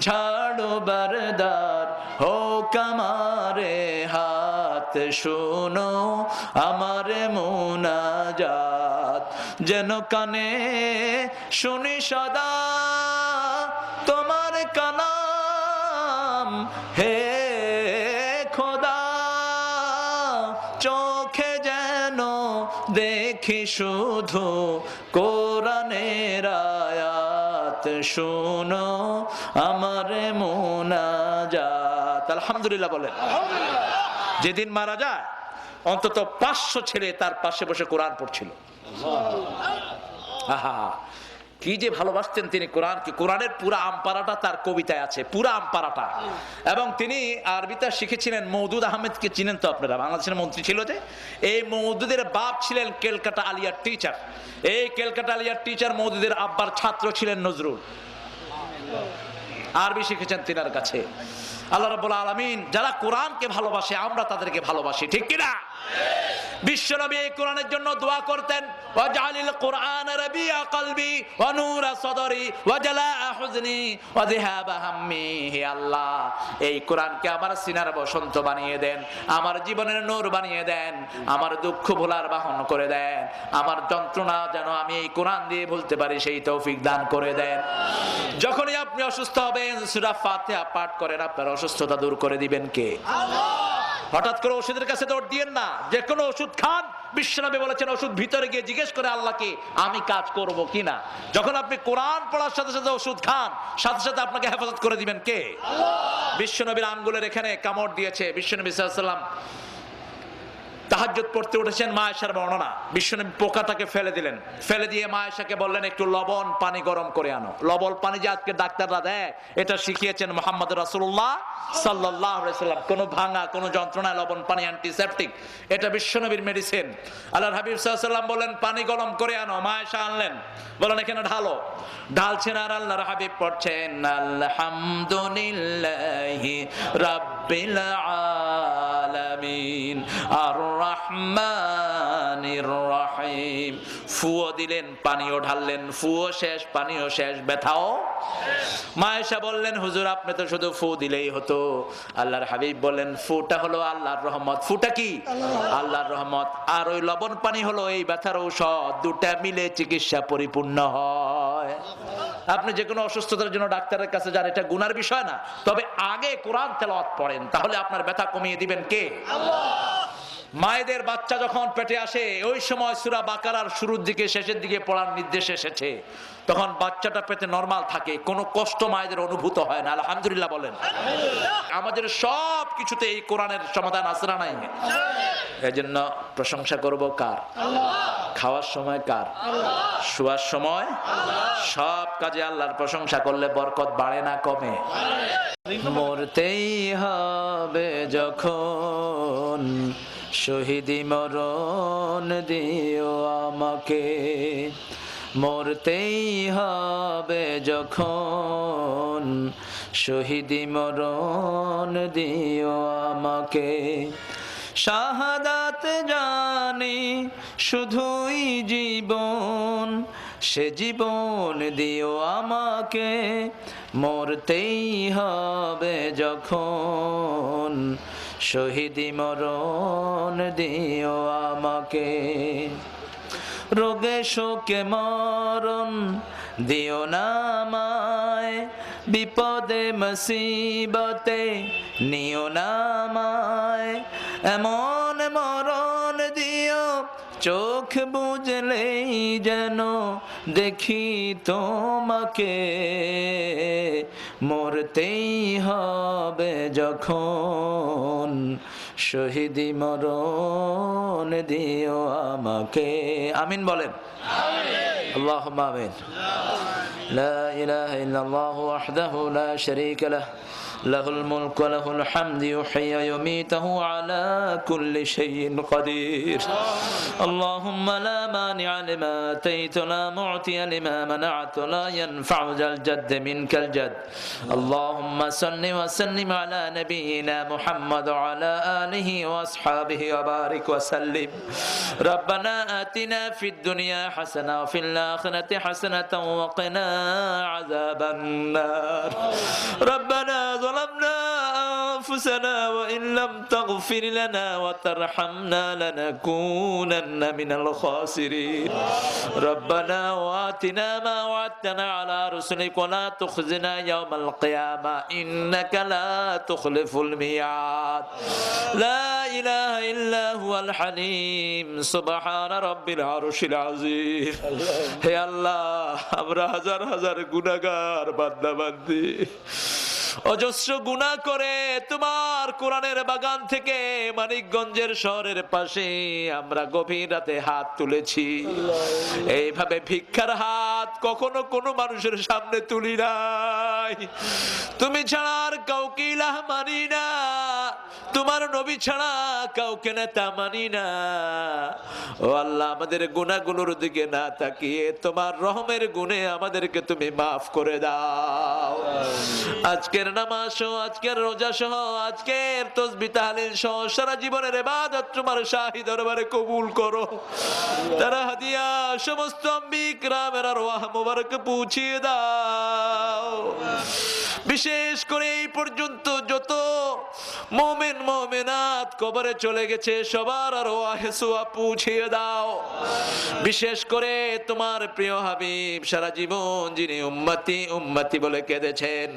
ঝাড়ু বারদার হোক আমারে হাত, শোনো আমারে মুনাজাত। যেন কানে শুনি সদা তোমার কালাম, হে খোদা চোখে যেন দেখি শুধু কোরআনের আয়াত, শোনো আমারে মুনাজাত। আলহামদুলিল্লাহ বলেন। যেদিন মারা যায় অন্তত 500 ছেলে তার পাশে বসে কোরআন পড়ছিল। আহা, কি যে ভালোবাসতেন তিনি কোরআনকে। কোরআনের পুরা আমপারাটা তার কবিতায় আছে, পুরা আমপারাটা। এবং তিনি আরবিটা শিখেছিলেন মওদুদ আহমেদকে, চিনেন তো আপনারা, বাংলাদেশের মন্ত্রী ছিল যে। এই মওদুদের বাপ ছিলেন ক্যালকাটা আলিয়ার টিচার। এই ক্যালকাটা আলিয়ার টিচার মওদুদের আব্বার ছাত্র ছিলেন নজরুল। আরবি শিখেছেন তিনার কাছে। আল্লাহ রাব্বুল আলামিন যারা কোরআনকে ভালোবাসে আমরা তাদেরকে ভালোবাসি, ঠিক কিনা? বিশ্বনবী এই কোরআনের জন্য দোয়া করতেন, ওয়াজআলিল কোরআন রাবিয়া কলবি ওয়া নূরা সদরি ওয়া জালাআ হুজনি ওয়া যিহাবা হাম্মি। হে আল্লাহ, এই কোরআনকে আমার সিনার বসন্ত বানিয়ে দেন, আমার জীবনের নূর বানিয়ে দেন, আমার দুঃখ ভোলার বাহন করে দেন, আমার যন্ত্রণা যেন আমি এই কোরআন দিয়ে ভুলতে পারি সেই তৌফিক দান করে দেন। যখনই আপনি অসুস্থ হবেন সূরা ফাতিহা পাঠ করেন, আপনার অসুস্থতা দূর করে দিবেন কে? আল্লাহ। হঠাৎ করে ওষুধের কাছে দৌড় দিয়েন না। যে কোনো ওষুধ খান, বিশ্বনবী বলেছেন ওষুধ ভিতরে গিয়ে জিজ্ঞেস করে আল্লাহকে আমি কাজ করব কিনা। যখন আপনি কোরআন পড়ার সাথে সাথে ওষুধ খান, সাথে সাথে আপনাকে হেফাজত করে দিবেন কে? আল্লাহ। বিশ্বনবীর আঙ্গুলের এখানে কামড় দিয়েছে, বিশ্বনবী সাল্লাল্লাহু আলাইহি ওয়াসাল্লাম তাহাজ্জুদ পড়তে উঠেছেন, মা আয়েশার বর্ণনা, বিশ্বনবী পোকাটাকে ফেলে দিলেন, ফেলে দিয়ে মা আয়েশাকে বললেন একটু লবণ পানি গরম করে আনো। লবণ পানি যে আজকে ডাক্তাররা দেয়, এটা শিখিয়েছেন মুহাম্মদ রাসূলুল্লাহ সাল্লাল্লাহু আলাইহি সাল্লাম। কোনো ভাঙা কোনো যন্ত্রণায় লবণ পানি অ্যান্টিসেপটিক, এটা বিশ্বনবীর মেডিসিন। আল্লাহর হাবিব সাল্লাল্লাহু আলাইহি সাল্লাম বললেন পানি গরম করে আনো, মা আয়েশা আনলেন, বলেন এখানে ঢালো। ঢালছেন আর আল্লাহর হাবিব পড়ছেন আলহামদুলিল্লাহি রাব্বিল আলামিন আর রহমানির রহিম। ফুও দিলেন, পানিও ঢাললেন, ফুও শেষ পানিও শেষ, ব্যথাও। মা আয়েশা বললেন হুজুর আপনি তো শুধু ফু দিলেই হতো। আল্লাহর হাবিব বললেন ফুটা হলো আল্লাহর রহমত। ফুটা কি? আল্লাহর রহমত। আর ওই লবণ পানি হলো এই ব্যথার ঔষধ, দুটা মিলে চিকিৎসা পরিপূর্ণ হয়। আপনি যে কোনো অসুস্থতার জন্য ডাক্তারের কাছে যান, এটা গুনার বিষয় না, তবে আগে কোরআন তেলাওয়াত পড়েন, তাহলে আপনার ব্যথা কমিয়ে দিবেন কে? আল্লাহ। মায়েদের বাচ্চা যখন পেটে আসে ওই সময় সূরা বাকারার শুরুর দিকে শেষের দিকে পড়ার নির্দেশ এসেছে, তখন বাচ্চাটা পেটে নরমাল থাকে, কোনো কষ্ট মায়েদের অনুভূত হয় না। আলহামদুলিল্লাহ বলেন। আমাদের সব কিছুতে এই কোরআনের সমাধান আছে না নাই? এজন্য প্রশংসা করব কার? খাওয়ার সময় কার? শোয়ার সময়, সব কাজে আল্লাহর প্রশংসা করলে বরকত বাড়ে না কমে? মরতেই হবে যখন শহীদি মরণ দিও আমাকে, মরতেই হবে যখন শহীদি মরণ দিও আমাকে। শাহাদাত জানি শুধুই জীবন, সে জীবন দিও আমাকে, মরতেই হবে যখন শহীদি মরণ দিও আমাকে। রোগে শোকে মরণ দিও না আমায়, বিপদে মুসিবতে নিও না আমায়, এমন মরণ দিও চোখ বুঝলেই যেন দেখি তোমাকে, মরতেই হবে যখন শহীদি মরণ দিও আমাকে। আমিন বলেন। আল্লাহুম্মা আমিন। লা ইলাহা ইল্লাল্লাহু ওয়াহদাহু লা শারীকা লাহু লাহুল মুলকু ওয়া লাহুল হামদু ইউহয়ি ওয়া ইউমীতু আলা কুল্লি শাইইন কাদির। আল্লাহুম্মা লা মানি'a লিমা আতাইতা ওয়া লা মু'তিয়া লিমা মানা'তা ওয়া লা ইয়ানফা'ু যাল জাদ্দ মিনকাল জাদ। আল্লাহুম্মা সাল্লি ওয়া সাল্লিম আলা নাবিয়িনা মুহাম্মদ ওয়া আলা আলিহি ওয়া আসহাবিহি ওয়া বারিক ওয়া সাল্লিম। রব্বানা আতিনা ফিদ দুনিয়া হাসানা ওয়া ফিল আখিরাতি হাসানাতাও ওয়া কিনা আযাবান নার। রব্বানা ظلمنا أنفسنا وإن لم تغفر لنا وترحمنا لنكونن من الخاسرين. ربنا وآتنا ما وعدتنا على رسلك ولا تخزنا يوم القيامة إنك لا تخلف الميعاد. لا إله إلا هو الحليم سبحان رب العرش العظيم. হে আল্লাহ, আমরা হাজার হাজার গুনাহগার বান্দা বান্দি, অজস্র গুনাহ করে তোমার কোরআনের বাগান থেকে মানিকগঞ্জের শহরের পাশে আমরা গভীর রাতে হাত তুলেছি। এইভাবে ভিক্ষার হাত কখনো কোনো মানুষের সামনে তুলি নাই। তুমি ছাড়া আর কাউকে ইলাহ মানি না, তোমার নবী ছাড়া কাউকে নেতা মানি না। ও আল্লাহ, আমাদের গুনাহগুলোর দিকে না তাকিয়ে তোমার রহমের গুণে আমাদেরকে তুমি মাফ করে দাও। আজকের নামাজ সহ, আজকের রোজা সহ, আজকের তাসবিহ তাহলিল সহ সারা জীবনের ইবাদত তোমার শাহী দরবারে কবুল করো। তারা হাদিয়া সমস্ত আম্বিয়া কিরামের আরওয়াহ মুবারক পৌঁছিয়ে দাও। বিশেষ করে এই পর্যন্ত যত মুমিন মুমিনাত কবরে চলে গেছে সবার আরওয়াহে সওয়াব পৌঁছিয়ে দাও। বিশেষ করে তোমার প্রিয় হাবিব সারা জীবন যিনি উম্মতি উম্মতি বলে কেঁদেছেন,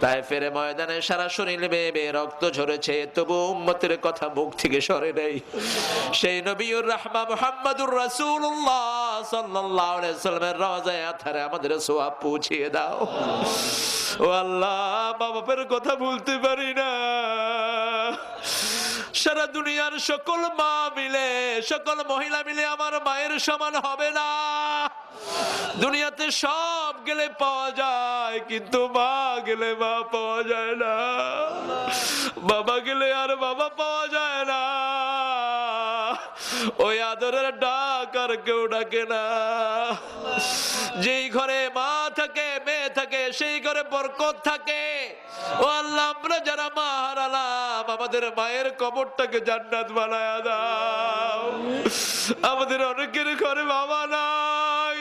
তায়েফের ময়দানে সারা শরীর বেয়ে রক্ত ঝরেছে, তবু উম্মতের কথা মুখ থেকে সরে নেই। সেই নবিউর রাহমা মুহাম্মদুর রাসূলুল্লাহ সাল্লাল্লাহু আলাইহি ওয়াসাল্লামের রওজায়ে আতহারে আমাদের সওয়াব পৌঁছিয়ে দাও। ও আল্লাহ, মা বাবার কথা ভুলতে পারি না, সারা দুনিয়ার সকল মা মিলে, সকল মহিলা মিলে আমার মায়ের সমান হবে না। দুনিয়াতে সব গেলে পাওয়া যায়, কিন্তু মা গেলে মা পাওয়া যায় না, বাবা গেলে আর বাবা পাওয়া যায় না। ওই আদরের ডাক আর কেউ ডাকে না। যেই ঘরে মা থাকে, মেয়ে থাকে, সেই ঘরে বরকত থাকে। ও আল্লাহ, আমরা যারা মা হারালাম, আমাদের মায়ের কবরটাকে জান্নাত বানায়া দাও। আমাদের অনেকের ঘরে বাবা নাই,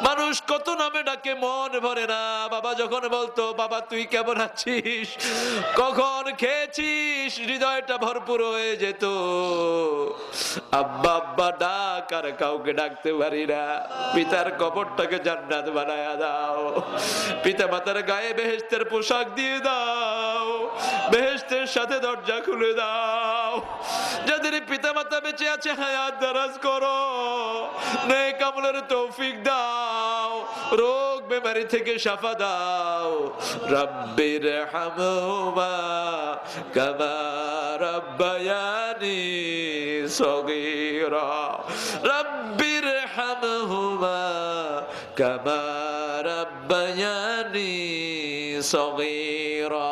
মানুষ কত নামে ডাকে, মন ভরে না। বাবা যখন বলতো, বাবা তুই কেমন আছিস, কখন খেয়েছিস, হৃদয়টা ভরপুর হয়ে যেত। আব্বা আব্বা ডাক আর কাউকে ডাকতে পারি না। পিতার কবরটাকে জান্নাত বানায়া দাও। পিতা মাতার গায়ে বেহেশতের পোশাক দিয়ে দাও, বেহেশতের সাথে দরজা খুলে দাও। যাদের পিতা মাতা বেঁচে আছে হায়াত দারাজ করো, নেক আমলের তৌফিক দাও, রোগ বেমারি থেকে শাফা দাও। রব্বির হামহুমা কামা রাব্বায়ানি সগীরা, রব্বির হামহুমা কামা রাব্বায়ানি সগীরা।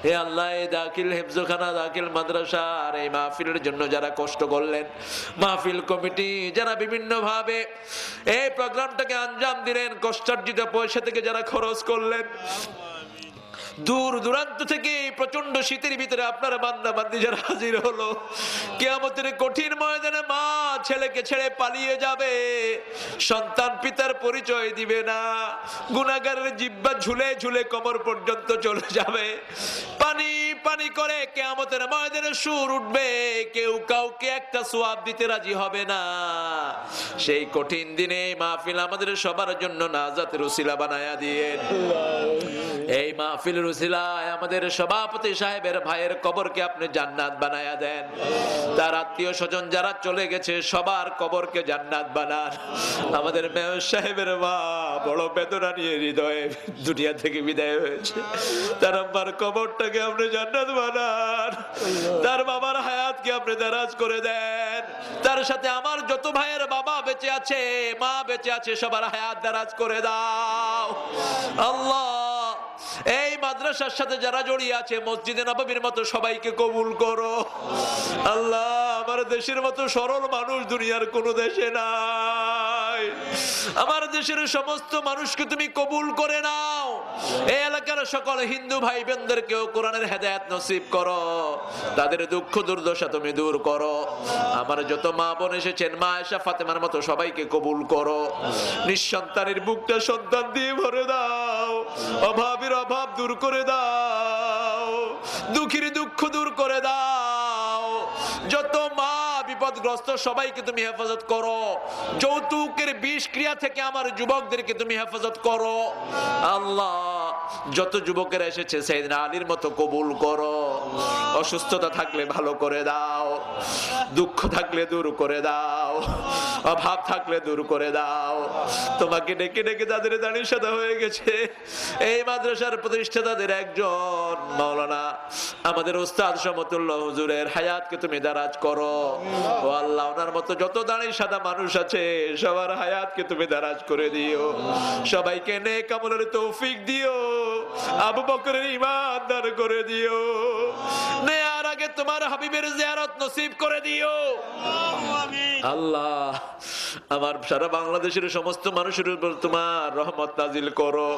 হে আল্লাহ, এই দাখিল হেফজখানা, দাখিল মাদ্রাসার এই মাহফিলের জন্য যারা কষ্ট করলেন, মাহফিল কমিটি যারা বিভিন্ন ভাবে এই প্রোগ্রামটাকে আঞ্জাম দিলেন, কষ্টার্জিত পয়সা থেকে যারা খরচ করলেন, দূর দূরান্ত থেকে প্রচন্ড শীতের ভিতরে আপনার বান্দা বান্দি যারা হাজির হলো, কিয়ামতের কঠিন ময়দানে মা ছেলেকে ছেড়ে পালিয়ে যাবে, সন্তান পিতার পরিচয় দিবে না, গুনাহগারের জিহ্বা ঝুলে ঝুলে কোমর পর্যন্ত চলে যাবে, পানি পানি করে কিয়ামতের ময়দানে সুর উঠবে, কেউ কাউকে একটা সোয়াব দিতে রাজি হবে না। সেই কঠিন দিনে মাহফিল আমাদের সবার জন্য নাজাতের উসিলা বানায়া দিয়েন। এই মাহফিলের উসিলায় আমাদের সভাপতি সাহেবের ভাইয়ের কবরকে আপনি জান্নাত বানায়া দেন। তার আত্মীয় স্বজন যারা চলে গেছে সবার কবরকে জান্নাত বানান। আমাদের মেয়র সাহেবের মা বড় বেদনা নিয়ে হৃদয়ে দুনিয়া থেকে বিদায় হয়েছে, তার আম্মার কবরটাকে আপনি জান্নাত বানান। তার বাবার হায়াতকে আপনি দারাজ করে দেন। তার সাথে আমার যত ভাইয়ের বাবা বেঁচে আছে, মা বেঁচে আছে, সবার হায়াত দারাজ করে দাও। আল্লাহ, এই মাদ্রাসার সাথে যারা জড়িয়ে আছে, মসজিদে নববীর মতো সবাইকে কবুল করো। আল্লাহ, আমার দেশের মতো সরল মানুষ দুনিয়ার কোন দেশে নাই। আমার দেশের সমস্ত মানুষকে তুমি কবুল করে নাও। এই এলাকার সকল হিন্দু ভাই বোনদেরকেও কোরআনের হেদায়েত নসিব করো। তাদের দুঃখ দুর্দশা তুমি দূর করো। আমার যত মা বোন এসেছেন, মা আয়েশা ফাতেমার মতো সবাইকে কবুল করো। নিঃসন্তানের বুকটা সন্তান দিয়ে ভরে দাও। অভাবের অভাব দূর করে দাও। দুঃখীর দুঃখ দূর করে দাও। যত মা বিপদগ্রস্ত সবাইকে তুমি হেফাজত করো। যৌতুকের বিষ ক্রিয়া থেকে আমার যুবকদেরকে তুমি হেফাজত করো। আল্লাহ, যত যুবকেরা এসেছে সাইয়েদনা আলীর মতো কবুল করো। অসুস্থতা থাকলে ভালো করে দাও, দুঃখ থাকলে দূর করে দাও, অভাব থাকলে দূর করে দাও। তোমাকে ডেকে ডেকে তাদের দাঁড়িয়ে সাদা হয়ে গেছে। এই মাদ্রাসার প্রতিষ্ঠাতাদের একজন মাওলানা আমাদের উস্তাদ সমতুল্লাহ হুজুরের হায়াতকে তুমি দারাজ করো। ও আল্লাহ, ওনার মতো যত দাঁড়িয়ে সাদা মানুষ আছে সবার হায়াতকে তুমি দারাজ করে দিও। সবাইকে নেক আমলের তৌফিক দিও। আবু বকরের ঈমান দান করে দিও। নেয়ার আগে তোমার হাবিবের জিয়ারত নসিব করে দিও। আল্লাহ, আমার সারা বাংলাদেশের সমস্ত মানুষের উপর তোমার রহমত নাজিল করো।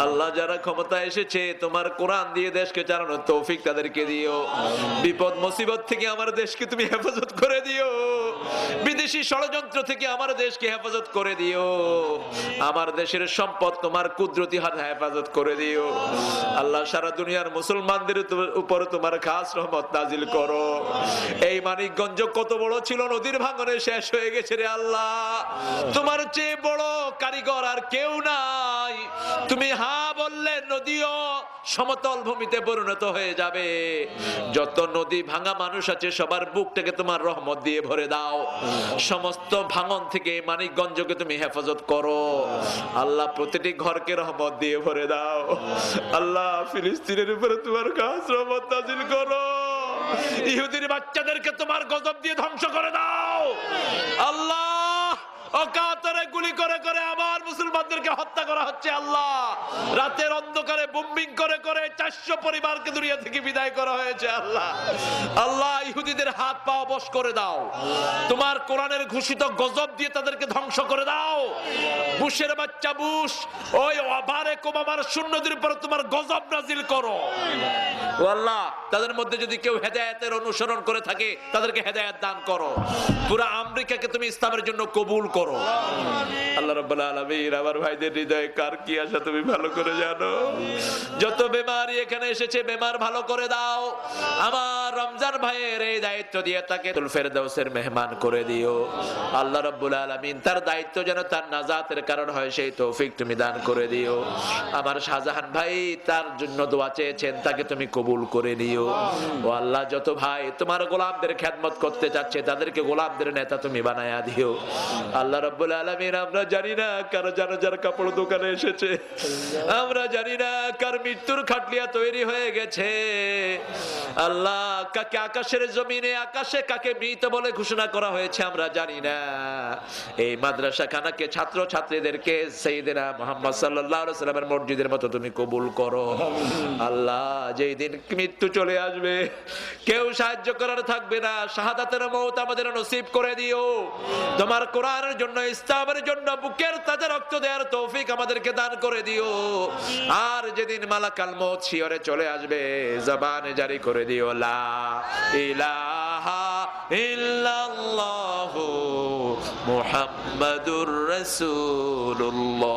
আল্লাহ, যারা ক্ষমতা এসেছে তোমার কোরআন দিয়ে দেশকে চালানোর তৌফিক তাদেরকে দিও। বিপদ মুসিবত থেকে আমার দেশকে তুমি হেফাজত করে দিও। বিদেশি ষড়যন্ত্র থেকে আমার দেশকে হেফাজত করে দিও। আমার দেশের সম্পদ তোমার কুদরতি হাতে হেফাজত করে দিও। আল্লাহ, সারা দুনিয়ার মুসলমানদের উপর তোমার খাস রহমত নাজিল করো। এই মানিকগঞ্জ কত বড় ছিল, নদীর ভাঙনে শেষ হয়ে গেছে রে আল্লাহ। তোমার চেয়ে বড় কারিগর আর কেউ নাই। তুমি হা বললে নদীও সমতল ভূমিতে পরিণত হয়ে যাবে। যত নদী ভাঙা মানুষ আছে সবার বুকটাকে তোমার রহমত দিয়ে ভরে দাও। সমস্ত ভাঙন থেকে মানিকগঞ্জকে তুমি হেফাজত করো। আল্লাহ, প্রতিটি ঘরকে রহমত দিয়ে ভরে দাও। আল্লাহ, ফিলিস্তিনের উপরে তোমার খাস রহমত নাজিল করো। ইহুদির বাচ্চাদেরকে তোমার গজব দিয়ে ধ্বংস করে দাও আল্লাহ। অকাতরে গুলি করে করে আমার মুসলমানদেরকে হত্যা করা হচ্ছে আল্লাহ। রাতের অন্ধকারে বোম্বিং করে করে 400 পরিবারকে দুনিয়া থেকে বিদায় করা হয়েছে আল্লাহ। আল্লাহ ইহুদিদের হাত পা বশ করে দাও, তোমার কোরআনের ঘোষিত গজব দিয়ে তাদেরকে ধ্বংস করে দাও। বুশের বাচ্চা বুশ, ওই বারেক ওবামার সৈন্যদের উপর তোমার গজব নাজিল করো ও আল্লাহ। তাদের মধ্যে যদি কেউ হেদায়েতের অনুসরণ করে থাকে তাদেরকে হেদায়েত দান করো। পুরো আমেরিকাকে তুমি ইসলামের জন্য কবুল করো আল্লাহ রাব্বুল আলামিন। আমার ভাইদের হৃদয়ে কার কি আশা তুমি ভালো করে জানো। যত বেমারি এখানে এসেছে বেমার ভালো করে দাও। আমার রমজান ভাইয়ের এই দায়িত্ব দিয়ে তাকে ফেরদাউসের মেহমান করে দিও আল্লাহ রাব্বুল আলামিন। তার দায়িত্ব যেন তার নাজাতের কারণ হয় সেই তৌফিক তুমি দান করে দিও। আমার শাহজাহান ভাই তার জন্য দোয়া চেয়েছেন, তাকে তুমি কবুল করে নিও ও আল্লাহ। যত ভাই তোমার গোলামদের খেদমত করতে চাচ্ছে তাদেরকে গোলামদের নেতা তুমি বানায়া দিও আল্লাহ রাব্বুল আলামিন। আমরা জানি না কার জানাজার কাপড় দোকানে এসেছে, আমরা জানি না কার মৃত্যুর খাটলিয়া তৈরি হয়ে গেছে আল্লাহ। কাকে আকাশের জমিনে আকাশে কাকে মৃত বলে ঘোষণা করা হয়েছে আমরা জানি না। এই মাদ্রাসা খানাকে ছাত্র ছাত্রীদেরকে সাইয়েদনা মুহাম্মদ সাল্লাল্লাহু আলাইহি ওয়াসাল্লামের মসজিদের মতো তুমি কবুল করো আল্লাহ। যেই দিন মৃত্যু চলে আসবে কেউ সাহায্য করার থাকবে না, শাহাদাতের মওত আমাদের নসিব করে দিও। তোমার কোরআনের জন্য ইসলামের জন্য বুকের তাজা রক্ত দেওয়ার তৌফিক আমাদেরকে দান করে দিও। আর যেদিন মালাকাল মউত শিয়রে চলে আসবে জবানে জারি করে দিও লা ইলাহা ইল্লাল্লাহু মুহাম্মাদুর রাসূলুল্লাহ।